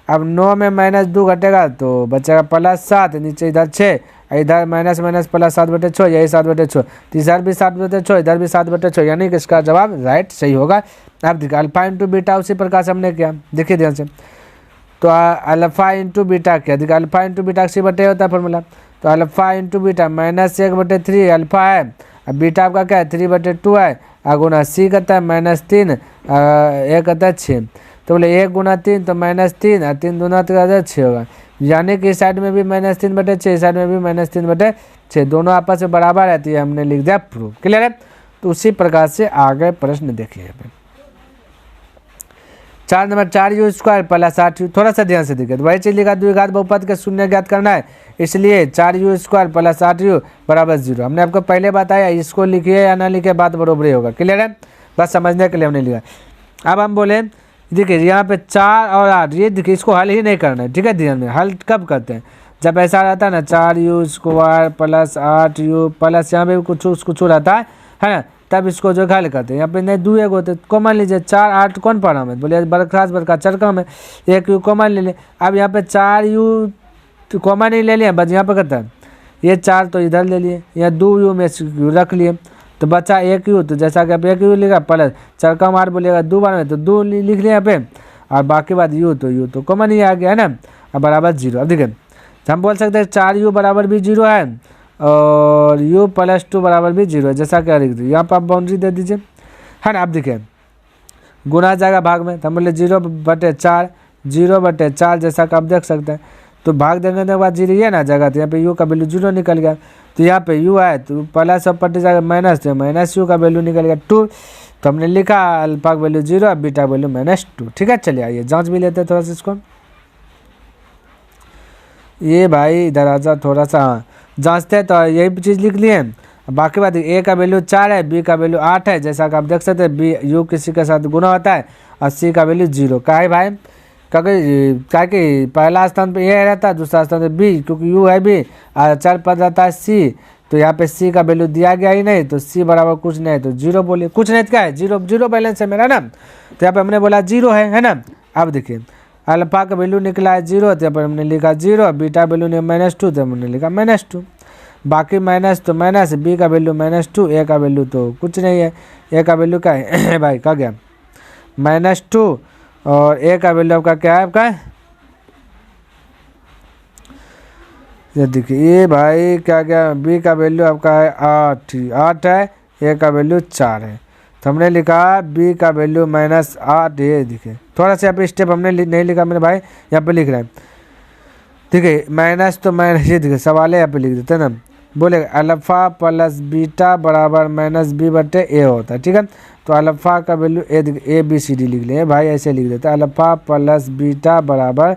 अब 9 में -2 घटेगा तो बचेगा +7, नीचे इधर 6, इधर माइनस +7/6, यही 7/6, तो इधर भी 7/6, इधर भी 7/6, यानी कि इसका जवाब राइट सही होगा। अब देखिए अल्फा इंटू बीटा उसी प्रकार से हमने किया, देखिए ध्यान से, तो अल्फा इंटू बीटा क्या, देखिए अल्फा इंटू बीटा c/a होता है फॉर्मूला, तो अल्फा इंटू बीटा -1/3 अल्फा है, अब बीटा आपका क्या है 3/2 है, गुना सी कहता है -3, ए कहता है 6, तो बोले 1 गुना 3 तो -3, और 3 दूना तो 6 होगा, यानी कि इस साइड में भी -3/6, इस साइड में भी -3/6, दोनों आपस में बराबर है, तो ये हमने लिख दिया प्रूफ। क्लियर है, तो उसी प्रकार से आगे प्रश्न देखिए। 4 नंबर 4u² + 8u, थोड़ा सा ध्यान से देखिए, तो वही चीज लिखा द्विघात बहुपद के शून्य ज्ञात करना है, इसलिए 4u² + 8u = 0। हमने आपको पहले बताया, इसको लिखिए या ना लिखिए बात बरोबर ही होगा। क्लियर है, बस समझने के लिए हमने लिखा। अब हम बोले देखिए यहाँ पे 4 और 8, ये देखिए इसको हल ही नहीं करना है। ठीक है, ध्यान में हल कब करते हैं, जब ऐसा रहता है ना 4u² + 8u प्लस यहाँ पे कुछ रहता है ना, तब इसको जो हल करते हैं। यहाँ पे नहीं 2 होते, कॉमन लीजिए, 4 8 कौन पढ़ा में, बोलिए बड़का चरका में 1u कॉमन ले लें। अब यहाँ पे 4u कॉमन ही ले लिया, बस यहाँ पे करता है ये 4 तो इधर ले लिए, यहाँ 2u में रख लिए, तो बचा 1u, तो जैसा कि आप 1u लिखा प्लस चरका मार बोलिएगा 2 बार में, तो 2 लिख लिया यहाँ पे, और बाकी बात u तो कॉमन ही आ गया है ना, अब बराबर 0। अब देखिए हम बोल सकते हैं 4u बराबर भी 0 है, और u + 2 बराबर भी 0 है, जैसा कि लिख दीजिए, यहाँ पर आप बाउंड्री दे दीजिए, है ना। अब देखिए गुना जाएगा भाग में, तो हम बोले 0/4, जैसा कि आप देख सकते हैं, तो भाग देने के बाद 0 ये ना जाएगा, तो यहाँ पे u का वैल्यू 0 निकल गया, तो यहाँ पे u है तो प्लस और पट्टी जाएगा माइनस, तो -u का वैल्यू निकल गया 2, तो हमने लिखा अल्फा का वैल्यू 0 और बीटा वैल्यू -2। ठीक है, चलिए आइए जांच भी लेते हैं थोड़ा सा इसको। ये भाई इधर आ जाओ थोड़ा सा, जांचते हैं। तो यही चीज़ लिख लिए। बाकी बात ए का वैल्यू 4 है, बी का वैल्यू 8 है, जैसा कि आप देख सकते हैं बी यू किसी के साथ गुना होता है और सी का वैल्यू 0 का है भाई, क्योंकि पहला स्थान पे ए रहता है, दूसरा स्थान पे बी, क्योंकि यू है बी और चर पद रहता है सी। तो यहाँ पे सी का वैल्यू दिया गया ही नहीं, तो सी बराबर कुछ नहीं, तो 0 बोलिए। कुछ नहीं तो क्या है, 0 बैलेंस है मेरा ना, तो यहाँ पे हमने बोला 0 है ना। अब देखिए अल्फा का वैल्यू निकला है 0, तो यहाँ पर हमने लिखा 0, बीटा वैल्यू ने -2, तो हमने लिखा -2। बाकी माइनस तो माइनस, बी का वैल्यू -2, ए का वैल्यू तो कुछ नहीं है, ए का वैल्यू क्या है भाई, क्या गया -2, और ए का वैल्यू आपका क्या है, आपका ये देखिए ये भाई क्या गया, बी का वैल्यू आपका है 8 है, ए का वैल्यू 4 है। तो हमने लिखा बी का वैल्यू -8, ये देखिए थोड़ा सा यहाँ पे स्टेप हमने नहीं लिखा मेरे भाई, यहाँ पे लिख रहे हैं। ठीक है, माइनस तो माइनस, ये देखिए सवाल है यहाँ पे लिख देते हैं ना, बोले अल्फा प्लस बीटा बराबर -b/a होता है। ठीक है, तो अल्फा का वैल्यू ABCD लिख लें भाई, ऐसे लिख देते हैं अल्फा प्लस बीटा बराबर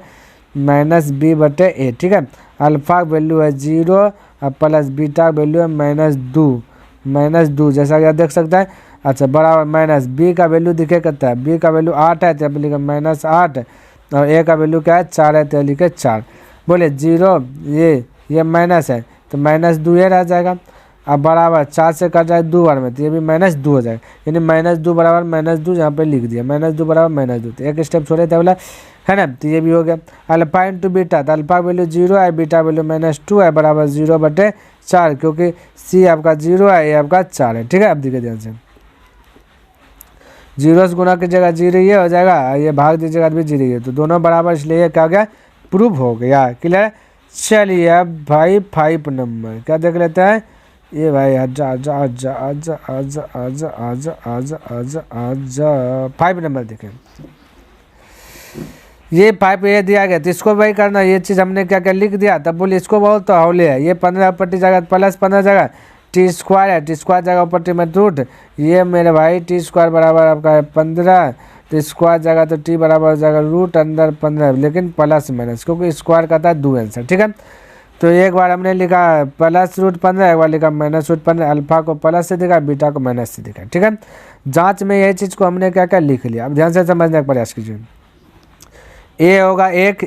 -b/a। ठीक है, अल्फा वैल्यू है 0 और प्लस बीटा वैल्यू है -2, जैसा कि आप देख सकते हैं। अच्छा, बराबर माइनस बी का वैल्यू दिखे कितना है, बी का वैल्यू 8 है, तो यहाँ पे लिखा -8, और ए का वैल्यू क्या है 4 है, तो लिखे 4। बोले 0 ये माइनस है, तो -2 ये रह जाएगा। अब बराबर 4 से कट जाए 2 बार में, तो ये भी -2 हो जाएगा, यानी -2 बराबर -2 यहाँ पे लिख दिया, -2 बराबर -2, तो एक स्टेप छोड़े थे बोला है ना। तो ये भी हो गया अल्फा इंटू बीटा, तो अल्फा वैल्यू 0 है, बीटा वैल्यू -2 है, बराबर 0/4, क्योंकि सी आपका 0 है, ए आपका 4 है। ठीक है, अब देखिए ध्यान से, 0 से गुना की जगह 0 ये हो जाएगा, ये भाग दीजिएगा भी 0 है, तो दोनों बराबर, इसलिए ये क्या हो गया, प्रूफ हो गया। क्लियर। चलिए अब भाई 5 नंबर क्या देख लेते हैं। ये भाई आजा आजा आजा आजा आजा आजा आजा आजा आजा आजा 5 नंबर देखें। ये 5 ये दिया गया, तो इसको भाई करना, ये चीज़ हमने क्या क्या लिख दिया, तब बोले इसको बहुत तो हौले है। ये 15 ऊपर टी जगह प्लस 15 जगह t² है, t² जगह ऊपर टी में रूट, ये मेरे भाई t² बराबर आपका है 15, तो स्क्वायर जगह तो t बराबर हो जाएगा रूट अंदर 15, लेकिन प्लस माइनस, क्योंकि स्क्वायर का था 2 आंसर। ठीक है, तो एक बार हमने लिखा +√15, एक बार लिखा -√15, अल्फा को प्लस से दिखा, बीटा को माइनस से दिखा। ठीक है, जांच में यही चीज़ को हमने क्या क्या लिख लिया। अब ध्यान से समझने का प्रयास कीजिए। ए होगा 1,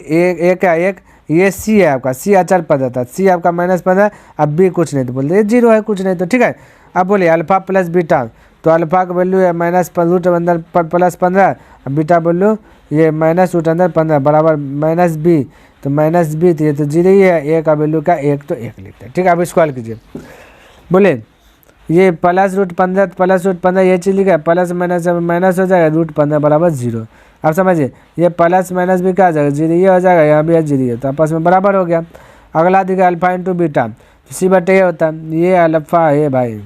क्या 1, ये सी है आपका, सी अचर पद था, सी आपका -15, अब बी कुछ नहीं, तो बोलते ये 0 है, कुछ नहीं, तो ठीक है। अब बोलिए अल्फा प्लस बीटा, तो अल्फा का वैल्यू है -√√ अंदर +15, बीटा वैल्यू ये -√ अंदर 15 बराबर -b, तो -b, तो ये तो 0 ही है, ए का वैल्यू का 1, तो 1 लिखते हैं। ठीक है, अब इसको हल कीजिए। बोले ये +√15 ये चीज़ लिखा है, प्लस माइनस माइनस हो जाएगा, √15 बराबर 0। आप समझिए, ये प्लस माइनस भी क्या आ जाएगा, 0 ये हो जाएगा, यहाँ भी 0 है, तो आपस में बराबर हो गया। अगला दिखा अल्फा इंटू बीटा, c/a होता है, ये अल्फा है भाई,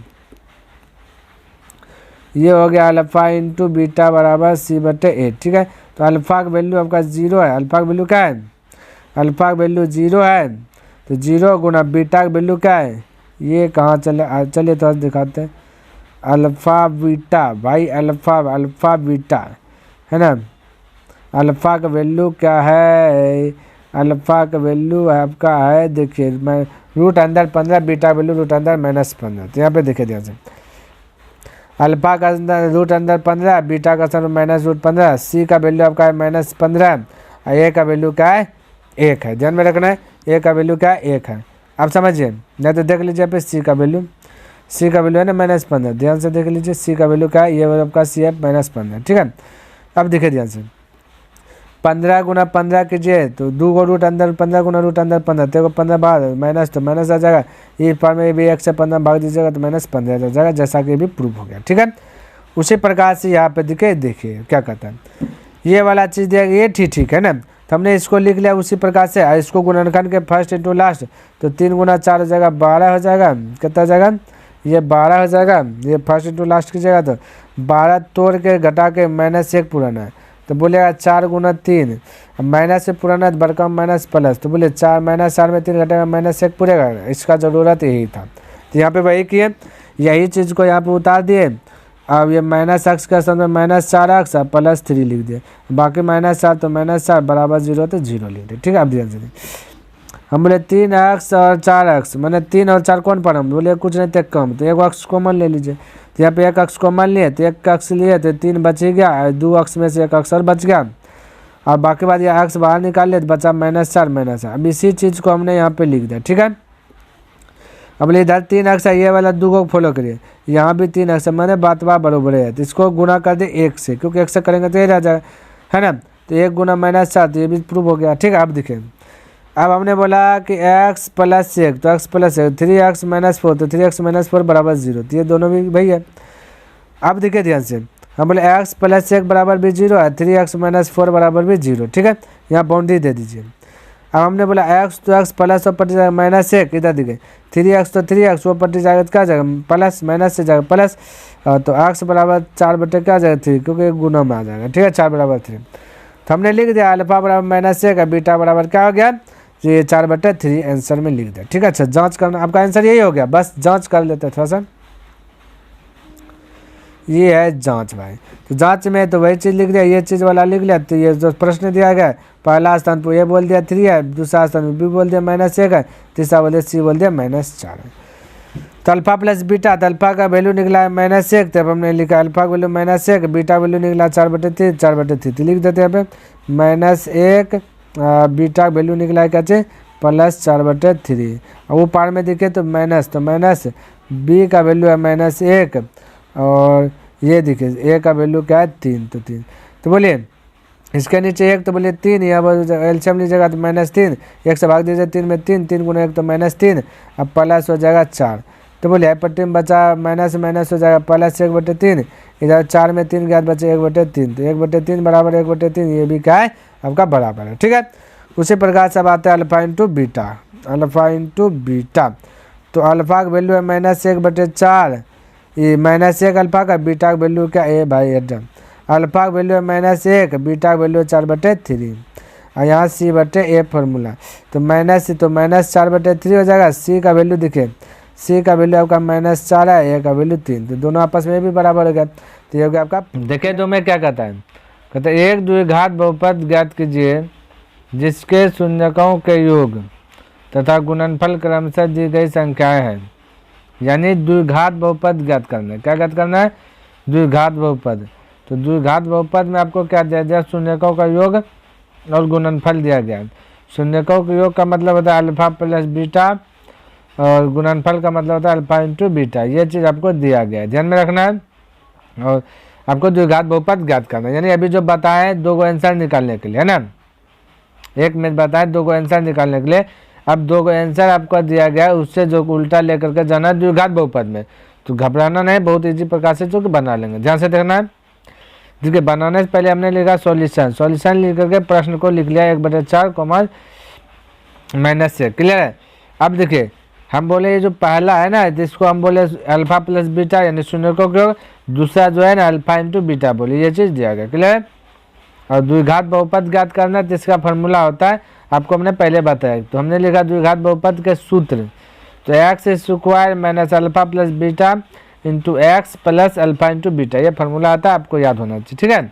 ये हो गया अल्फा इंटू बीटा बराबर c/a। ठीक है, तो अल्फा का वैल्यू आपका 0 है, अल्फा का वैल्यू क्या है, अल्फा का वैल्यू 0 है, तो 0 गुना बीटा का वैल्यू क्या है, ये कहाँ चलिए तो दिखाते हैं। अल्फा बीटा भाई, अल्फा बीटा है ना, अल्फा का वैल्यू क्या है, अल्फा का वैल्यू आपका है, देखिए मैं रूट अंदर 15, बीटा वैल्यू रूट अंदर -15, तो यहाँ पे देखिए ध्यान से, अल्फा का अंदर रूट अंदर 15, बीटा का अंदर -√15, सी का वैल्यू आपका है -15, और ए का वैल्यू क्या है 1 है। ध्यान में रखना है, ए का वैल्यू क्या है 1 है। आप समझिए, नहीं तो देख लीजिए पे सी का वैल्यू है ना -15, ध्यान से देख लीजिए सी का वैल्यू क्या है, ये आपका सी है -15। ठीक है, अब देखिए ध्यान से, 15 गुना 15 कीजिए, तो 2 को रूट अंदर 15 गुना रूट अंदर 15, तेरे को 15 बाहर माइनस, तो माइनस आ जाएगा, ये पर में भी 1 से 15 भाग दीजिएगा, तो -15 आ जाएगा, जैसा कि भी प्रूफ हो गया। ठीक है, उसी प्रकार से यहाँ पे देखिए क्या कहता है, ये वाला चीज़ दिया, ये ठीक है ना, तो हमने इसको लिख लिया उसी प्रकार से। इसको गुणनखंड के फर्स्ट इंटू लास्ट, तो 3 गुना 4 हो जाएगा 12 हो जाएगा, कितना हो जाएगा, ये 12 हो जाएगा, ये फर्स्ट इंटू लास्ट की जगह, तो 12 तोड़ के घटा के -1 पुराना है, तो बोलेगा 4 गुना 3, माइनस से पुराना तो बड़का माइनस प्लस, तो बोले 4 -4 में 3 घटेगा -1 पूरेगा, इसका ज़रूरत यही था। तो यहाँ पे वही किए, यही चीज़ को यहाँ पे उतार दिए, अब ये माइनस एक्स का स्थान में -4x प्लस 3 लिख दिया, बाकी -4 तो -4 बराबर 0 तो 0 लिख दिया। ठीक है, अब ध्यान से हम बोले 3x और 4x, मैंने 3 और 4 कौन पर हम बोले कुछ नहीं थे कम, तो एक अक्ष कॉमन ले लीजिए। तो यहाँ पे एक अक्ष कॉमन लिए तो एक अक्ष लिए तो 3 बच ही गया, 2 अक्ष में से एक अक्ष और बच गया, और बाकी बात ये अक्ष बाहर निकाल लिया तो बचा -4 -4। अब इसी चीज़ को हमने यहाँ पे लिख दिया। ठीक है, अब इधर 3 अक्ष है, ये वाला 2 को फॉलो करिए, यहाँ भी 3 अक्ष, मैंने बात बराबर है, तो इसको गुना कर दे 1 से, क्योंकि 1 से करेंगे तो ये रह जाएगा, है ना। तो 1 गुना -4, तो ये भी प्रूव हो गया। ठीक है, अब देखें, अब हमने बोला कि x प्लस 1, तो x प्लस 1, 3x - 4, तो 3x - 4 बराबर 0, तो ये दोनों भी वही है। अब देखिए ध्यान से, हम बोले x प्लस 1 बराबर भी 0 है, 3x - 4 बराबर भी 0। ठीक है, यहाँ बाउंड्री दे दीजिए। अब हमने बोला x तो x प्लस वो पट्टी जाएगा -1, इधर देखिए 3x तो 3x वो पट्टी जाएगा तो क्या जाएगा प्लस, माइनस से जाएगा प्लस, तो x बराबर 4 बटे क्या जाएगा 3, क्योंकि गुना में आ जाएगा। ठीक है, 4 बराबर 3, तो हमने लिख दिया अल्फा बराबर -1 और बीटा बराबर क्या हो गया, तो ये 4/3 आंसर में लिख दिया। ठीक है, अच्छा जांच करना, आपका आंसर यही हो गया, बस जांच कर लेते थोड़ा सा, ये है जांच भाई। तो जांच में तो वही चीज़ लिख दिया, ये चीज़ वाला लिख लिया, तो ये जो प्रश्न दिया गया पहला स्थान पर ये बोल दिया 3 है, दूसरा स्थान पर बी बोल दिया -1 है, तीसरा बोल दिया सी बोल दिया -4 है। तो अल्फा प्लस बीटा, तो अल्फा का वैल्यू निकला है -1, तब हमने लिखा अल्फा का वैल्यू -1, बीटा वैल्यू निकला 4/3, 4/3 तो लिख देते हैं यहाँ पे -1, बीटा वैल्यू निकला है कैसे प्लस 4/3, और वो पार में दिखे तो माइनस, तो माइनस बी का वैल्यू है -1, और ये देखिए ए का वैल्यू क्या है 3, तो 3, तो बोलिए इसके नीचे 1, तो बोलिए 3, यहाँ पर एलसीएम लीजिएगा तो -3, 1 से भाग दीजिए 3 में 3, 3 गुना 1 तो -3, अब प्लस हो जाएगा 4, तो बोलिए पट्टी में बचा माइनस माइनस हो जाएगा प्लस 1/3, इधर 4 में 3 गया बचे 1/3, तो 1/3 बराबर 1/3, ये भी क्या है आपका बराबर है। ठीक है, उसी प्रकार से अब आता है alpha into beta, alpha into beta, तो अल्फा का वैल्यू है -1/4, ये -1 अल्फा का, बीटा का वैल्यू क्या है भाई एकदम, अल्फा का वैल्यू है -1, बीटा का वैल्यू 4/3, और यहाँ c/a फॉर्मूला, तो -4/3 हो जाएगा। सी का वैल्यू दिखे, सी का वैल्यू आपका -4 है, ए का वैल्यू 3, तो दोनों आपस में भी बराबर हो गया, तो ये हो गया आपका। देखिए तो मैं क्या कहता है, कहते हैं एक द्विघात बहुपद ज्ञात कीजिए जिसके शून्यकों के योग तथा गुणनफल क्रमशः दी गई संख्याएं हैं, यानी द्विघात बहुपद ज्ञात करना है। क्या ज्ञात करना है, द्विघात बहुपद। तो द्विघात बहुपद में आपको क्या दिया गया, शून्यकों का योग और गुणनफल दिया गया। शून्यकों के योग का मतलब होता है अल्फा प्लस बीटा, और गुणनफल का मतलब होता है अल्फा इंटू बीटा, ये चीज़ आपको दिया गया है, ध्यान में रखना है। और आपको द्विघात बहुपद ज्ञात करना है, यानी अभी जो बताए 2 आंसर निकालने के लिए, है ना, एक में बताए 2 आंसर निकालने के लिए, अब 2 आंसर आपको दिया गया है, उससे जो उल्टा लेकर के जाना है द्विघात बहुपद में, तो घबराना नहीं, बहुत इजी प्रकार से जो कि बना लेंगे, ध्यान से देखना है। देखिए बनाने से पहले हमने लिखा सॉल्यूशन, सॉल्यूशन लिख करके प्रश्न को लिख लिया 1/4 -1, क्लियर है। अब देखिए हम बोले ये जो पहला है ना, जिसको हम बोले अल्फा प्लस बीटा यानी शून्यकों के योग, दूसरा जो है ना अल्फा इंटू बीटा बोले, ये चीज़ दिया गया, क्लियर है। और द्विघात बहुपद ज्ञात करना जिसका फॉर्मूला होता है आपको हमने पहले बताया, तो हमने लिखा द्विघात बहुपद के सूत्र, तो x² minus alpha plus beta into x plus alpha into beta, ये फार्मूला आता है, आपको याद होना चाहिए। ठीक है,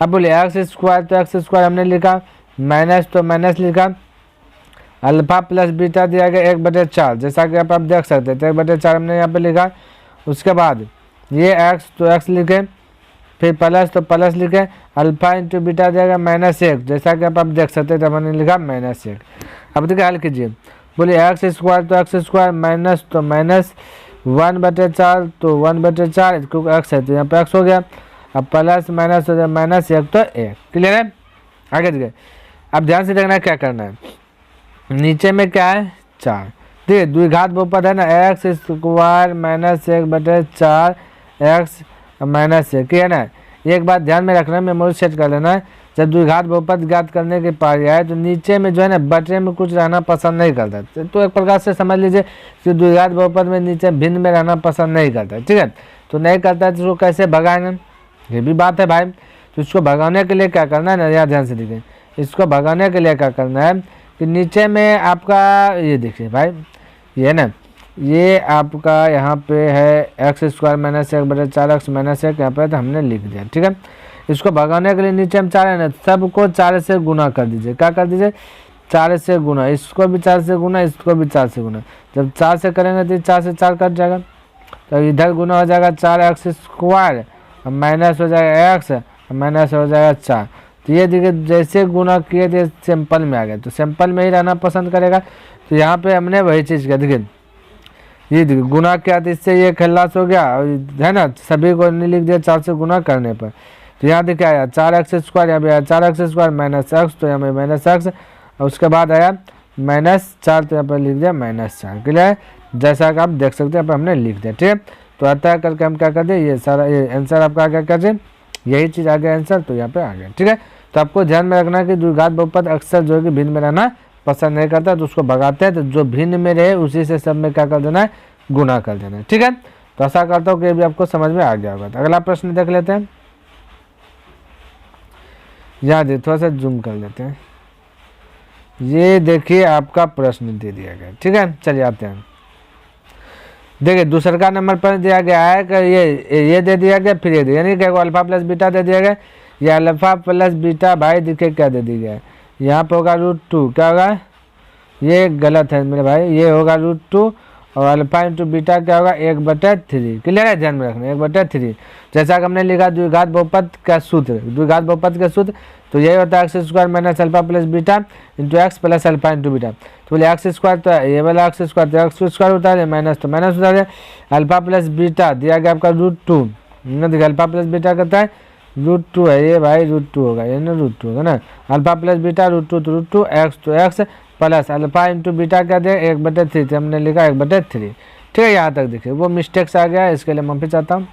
अब बोले x², तो x² हमने लिखा, माइनस तो माइनस लिखा, अल्फा प्लस बीटा दिया गया 1/4, जैसा कि आप देख सकते हैं, तो 1/4 हमने यहाँ पे लिखा। उसके बाद ये x तो x लिखे, फिर प्लस तो प्लस लिखे, अल्फा इंटू बीटा दिया गया -1, जैसा कि आप देख सकते हैं, तो हमने लिखा -1। अब देखिए हल कीजिए, बोलिए x² तो x² माइनस तो माइनस 1/4, तो 1/4 क्योंकि x है तो यहाँ पे x हो गया, अब प्लस माइनस हो जाए -1 तो 1, क्लियर है। आगे देखिए, अब ध्यान से देखना क्या करना है, नीचे में क्या है 4, देखिए द्विघात बहुपद है ना, x² -1/4 x -1, है ना। एक बात ध्यान में रखना, मेमोरी सेट कर लेना है, जब द्विघात बहुपद ज्ञात करने के पारी आए तो नीचे में जो है ना बटे में कुछ रहना पसंद नहीं करता, तो एक प्रकार से समझ लीजिए कि द्विघात बहुपद में नीचे भिन्न में रहना पसंद नहीं करता, ठीक है। तो नहीं करता है तो उसको कैसे भगाएंगे, ये भी बात है भाई। तो इसको भगाने के लिए क्या करना है ना, यार ध्यान से देखिए, इसको भगाने के लिए क्या करना है कि नीचे में आपका ये देखिए भाई, ये ना ये आपका यहाँ पे है x square minus 1/4 x minus 1 यहाँ पे तो हमने लिख दिया। ठीक है, इसको भगाने के लिए नीचे हम 4 है ना, सबको 4 से गुना कर दीजिए। क्या कर दीजिए? 4 से गुना, इसको भी 4 से गुना, इसको भी 4 से गुना। जब 4 से करेंगे तो 4 से 4 कट जाएगा, तो इधर गुना हो जाएगा 4x स्क्वायर और माइनस हो जाएगा x और माइनस हो जाएगा 4। तो ये देखिए जैसे गुना किए थे सिंपल में आ गया, तो सिंपल में ही रहना पसंद करेगा। तो यहाँ पे हमने वही चीज़ किया, देखिए ये देखिए गुना किया तो इससे ये खल्लास हो गया है ना, सभी को नहीं लिख दिया 4 से गुना करने पर। तो यहाँ देखिए आया 4x स्क्वायर, यहाँ पे आया 4x स्क्वायर माइनस x, तो यहाँ पे माइनस x और उसके बाद आया -4, तो यहाँ पर लिख दिया -4। क्लियर है? जैसा कि आप देख सकते हैं यहाँ पर हमने लिख दिया। ठीक है, तो अतः करके हम क्या कर दिए, ये सारा ये आंसर आपका क्या कर दिए, यही चीज़ आ गया आंसर, तो यहाँ पे आ गया। ठीक है, तो आपको ध्यान में रखना कि द्विघात बहुपद अक्सर जो है कि भिन्न में रहना पसंद नहीं करता, तो उसको भगाते हैं, तो जो भिन्न में रहे उसी से सब में क्या कर देना है, गुना कर देना है। ठीक है, तो ऐसा करता हूँ कि ये भी आपको समझ में आ गया होगा। तो अगला प्रश्न देख लेते हैं, यहाँ देखिए थोड़ा सा जूम कर लेते हैं। ये देखिए आपका प्रश्न दे दिया गया। ठीक है, चलिए आते हैं। देखिए दूसरा का नंबर पर दिया गया है कि ये दे दिया गया, फिर ये यानी कि अल्फा प्लस बीटा दे दिया गया, या अल्फा प्लस बीटा भाई देखिए क्या दे दिया गया है, यहाँ पे होगा √2, क्या होगा, ये गलत है मेरे भाई, ये होगा √2 और अल्फा इंटू बीटा क्या होगा 1/3। क्लियर है? ध्यान में रखना 1/3। जैसा कि हमने लिखा द्विघात बहुपद का सूत्र, द्विघात बहुपद का सूत्र तो यही होता है x square minus alpha plus beta into x plus alpha into beta. तो बोले एक्स स्क्वायर तो ये वाला एक्स स्क्वायर तो एक्स स्क्वायर होता है, माइनस तो माइनस होता है, अल्फा प्लस बीटा दिया गया आपका √2, देखिए अल्फा प्लस बीटा करता है √2 है, ये भाई √2 होगा, ये ना √2 होगा ना, अल्फा प्लस बीटा √2 तो √2 एक्स तो x plus alpha into beta क्या दे 1/3, हमने लिखा 1/3। ठीक है, यहाँ तक देखिए वो मिस्टेक्स आ गया, इसके लिए माफी चाहता हूँ।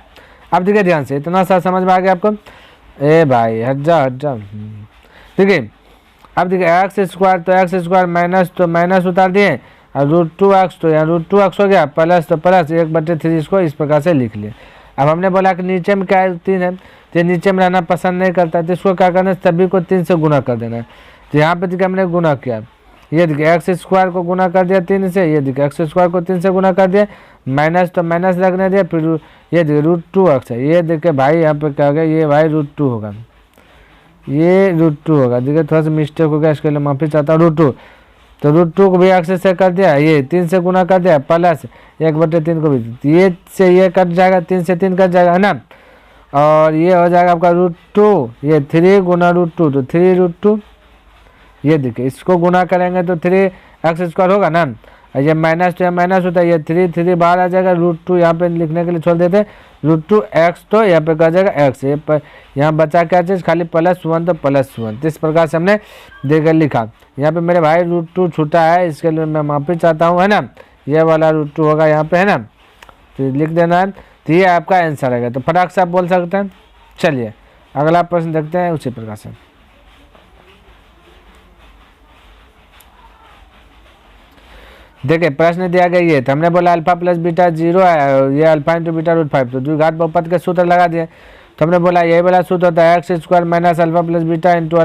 अब देखिए ध्यान से, इतना सा समझ में आ गया आपको, ए भाई हट जा। देखिए अब देखिए एक्स स्क्वायर तो एक्स स्क्वायर माइनस तो माइनस उतार दिए और √2x तो यहाँ √2x हो गया, प्लस तो प्लस 1/3, इसको इस प्रकार से लिख लिए। अब हमने बोला कि नीचे में क्या है 3 है, तो नीचे में रहना पसंद नहीं करता, तो इसको क्या करना है, सभी को 3 से गुना कर देना है। तो यहाँ पे देखिए हमने गुना किया, ये देखिए एक्स स्क्वायर को गुना कर दिया 3 से, ये देखिए एक्स स्क्वायर को 3 से गुना कर दिया, माइनस तो माइनस लगने दिया, फिर ये देखिए √2x है, ये देखिए भाई यहाँ पे क्या हो गया, ये भाई √2 होगा, ये √2 होगा। देखिए थोड़ा सा मिस्टेक हो गया, इसके लिए माफी चाहता हूँ। √2 तो √2 को भी एक्स से कर दिया, ये 3 से गुना कर दिया, प्लस 1/3 को भी ये से ये कट जाएगा, 3 से 3 कट जाएगा है ना, और ये हो जाएगा आपका √2, ये 3 गुना √2 तो 3√2, ये देखिए इसको गुना करेंगे तो 3x स्क्वायर होगा ना, और ये माइनस तो माइनस होता है, ये 3 बाहर आ जाएगा, √2 यहाँ पे लिखने के लिए छोड़ देते, √2x तो यहाँ पे कर जाएगा x, ये यहाँ बचा क्या चीज़ खाली +1 तो +1। तो इस प्रकार से हमने देकर लिखा। यहाँ पे मेरे भाई √2 छूटा है, इसके लिए मैं माफी चाहता हूँ है ना, ये वाला √2 होगा यहाँ पे है ना, तो लिख देना है। तो ये आपका आंसर है, तो फटाक से आप बोल सकते हैं। चलिए अगला प्रश्न देखते हैं उसी प्रकार से। देखिए प्रश्न दिया गया ये था, हमने बोला अल्फा प्लस बीटा 0 है, ये अल्फा इंटू बीटा √5, तो द्विघात बहुपद के सूत्र लगा दिए। तो हमने बोला यही वाला सूत्र होता है x square minus alpha plus beta into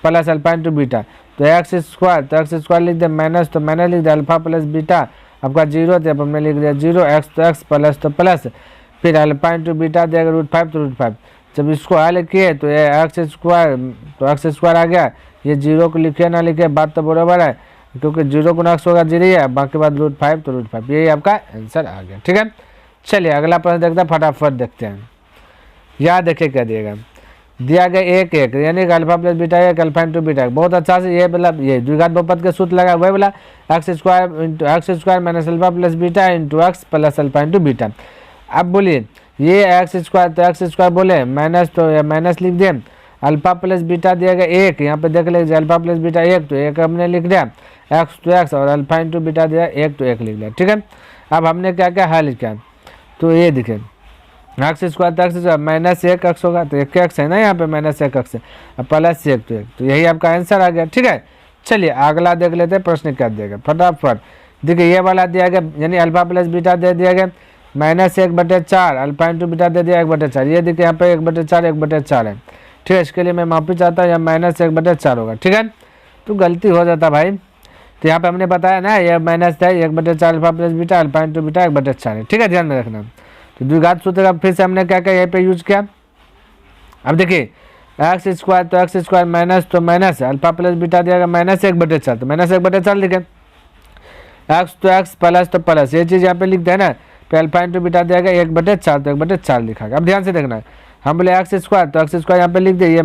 plus alpha into beta. तो एक्स स्क्वायर तो एक्स स्क्वायर लिख दिया, माइनस तो माइनस लिख दिया, अल्फा प्लस बीटा आपका 0 थे, अब हमने लिख दिया 0x तो x प्लस तो प्लस, फिर अल्फा इंटू बीटा देगा √5 तो √5। जब इसको हल किए तो ये एक्स स्क्वायर आ गया, ये 0 को लिखे ना लिखे बात तो बराबर है, क्योंकि 0 गुना x होगा 0 है, बाकी बाद √5 तो √5, यही आपका आंसर आ गया। ठीक है, चलिए अगला प्रश्न देखते हैं, फटाफट देखते हैं। यहाँ देखिए क्या दिएगा, दिया गया 1 यानी कि alpha plus beta 1 alpha into beta, बहुत अच्छा से ये मतलब ये द्विघात बहुपद के सूत्र लगा, वही बोला x square minus alpha plus beta into x plus alpha into beta. अब बोलिए ये एक्स स्क्वायर तो एक्स स्क्वायर बोले, माइनस तो माइनस लिख दिए, अल्फा प्लस बीटा दिया गया 1, यहाँ पे देख लीजिए अल्फा प्लस बीटा 1 तो 1 हमने लिख दिया, एक्स तो एक्स और अल्फा इंटू बीटा दिया 1 तो 1 लिख दिया। ठीक है, अब हमने क्या क्या हल किया, तो ये दिखे एक्स स्क्वायर तो एक्स स्क्वायर माइनस 1x होगा, तो 1x है ना यहाँ पे माइनस 1x है, प्लस 1 तो 1, तो यही आपका आंसर आ गया। ठीक है, चलिए अगला देख लेते हैं प्रश्न क्या देगा फटाफट। देखिए ये वाला दिया गया यानी अल्फा प्लस बीटा दे दिया गया -1/4, अल्फा इंटू बीटा दे दिया 1/4, ये देखिए यहाँ पे 1/4 है। ठीक है, इसके लिए मैं माफी चाहता हूँ, यहाँ -1/4 होगा। ठीक है, तो गलती हो जाता भाई, तो यहाँ पे हमने बताया ना ये माइनस है 1/4 alpha plus beta, alpha into beta 1/4 है, ठीक है, ध्यान में रखना। तो द्विघात सूत्र का फिर से हमने क्या क्या यहाँ पे यूज किया। अब देखिए एक्स स्क्वायर, तो एक्स स्क्वायर माइनस तो माइनस अल्फा प्लस बीटा दिया माइनस 1/4, तो माइनस 1/4 लिखे। एक्स तो एक्स प्लस तो प्लस, ये चीज़ यहाँ पे लिख देना, तो अल्फा इंटू बीटा दिया 1/4, तो 1/4 लिखा। अब ध्यान से देखना, हम बोले एक्स स्क्वायर, तो एक्स स्क्वायर यहाँ पे लिख दिए, ये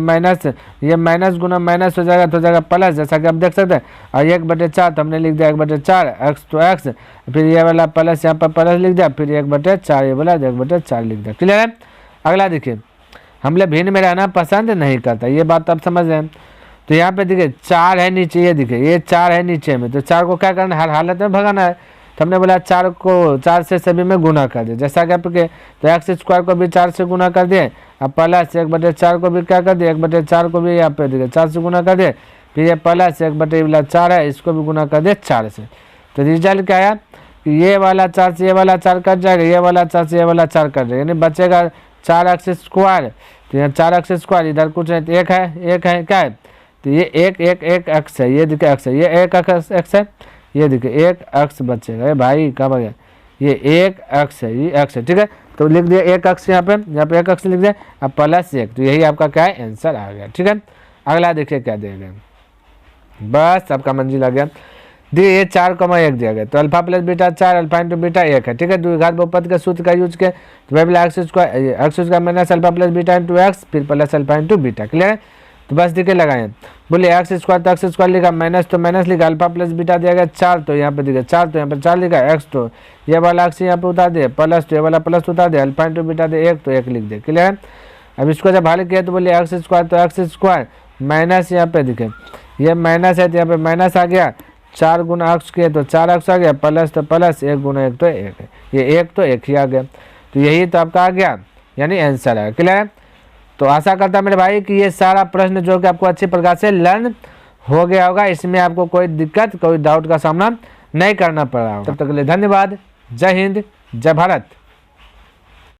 माइनस गुना माइनस हो जाएगा तो हो जाएगा प्लस, जैसा कि आप देख सकते हैं। और 1/4 तो हमने लिख दिया 1/4, एक्स तो एक्स, फिर ये वाला प्लस यहाँ पर प्लस लिख दिया, फिर 1/4 ये बोला 1/4 लिख दिया। क्लियर है। अगला देखिए, हम लोग भिन्न में रहना पसंद नहीं करता, ये बात आप समझ रहे हैं। तो यहाँ पे देखिए 4 है नीचे, ये देखिए ये 4 है नीचे में, तो 4 को क्या करना है, हर हालत में भगाना है। तो हमने बोला 4 से सभी में गुना कर दिया, जैसा कि आपके तो एक्स स्क्वायर को भी 4 से गुना कर दिए, अब प्लस 1/4 को भी क्या कर दिया, 1/4 को भी यहाँ पे देखिए 4 से गुना कर दिए, फिर ये प्लस 1/4 है, इसको भी गुना कर दिया 4 से। तो रिजल्ट क्या आया, ये वाला 4 से ये वाला 4 कट जाएगा, ये वाला 4 से ये वाला 4 कट जाएगा, यानी बचेगा 4x स्क्वायर। तो यहाँ 4x स्क्वायर इधर कुछ है तो एक है क्या है, तो ये एक एक्स है, ये देखिए एक्स है, ये एक एक्स है, ये देखिए एक एक्स बचेगा। ये भाई कब आ गया, ये एक एक्स है, ये एक्स है, ठीक है। तो लिख दिया एक एक्स, यहाँ पे एक एक्स लिख दिया, अब प्लस 1, तो यही आपका क्या है, आंसर आ गया, ठीक है। अगला देखिए क्या दिया गया, बस आपका मंजिल आ गया। देखिए ये 4,1 दिया गया, तो alpha plus beta 4, alpha into beta 1 है, ठीक है। द्विघात बहुपद के सूत्र का यूज किया, तो वह बोला x square minus alpha plus beta into x, फिर plus alpha into beta. Clear है। तो बस देखिए लगाए, बोले एक्स स्क्वायर तो एक्स स्क्वायर लिखा, माइनस तो माइनस लिखा, अल्फा प्लस बीटा दिया गया 4, तो यहाँ पे देखिए 4, तो यहाँ पे 4 लिखा, एक्स तो ये वाला एक्स यहाँ पे उतार दिया, प्लस तो ये वाला प्लस उतार दिया, अल्फा इंटू बीटा दे 1, तो 1 लिख दिया। क्लियर है। अब इसको जब हल किया तो बोले एक्स स्क्वायर तो एक्स स्क्वायर माइनस, यहाँ पे देखिए ये माइनस है तो यहाँ पे माइनस आ गया, 4 गुना एक्स किए तो 4x आ गया, प्लस तो प्लस 1 गुना 1 तो 1 है, ये 1 तो 1 ही आ गया। तो यही तो आपका आ गया, यानी आंसर है। क्लियर है। तो आशा करता मेरे भाई कि ये सारा प्रश्न जो कि आपको अच्छी प्रकार से लर्न हो गया होगा, इसमें आपको कोई दिक्कत कोई डाउट का सामना नहीं करना पड़ रहा होगा। तब तक के लिए धन्यवाद। जय हिंद, जय भारत।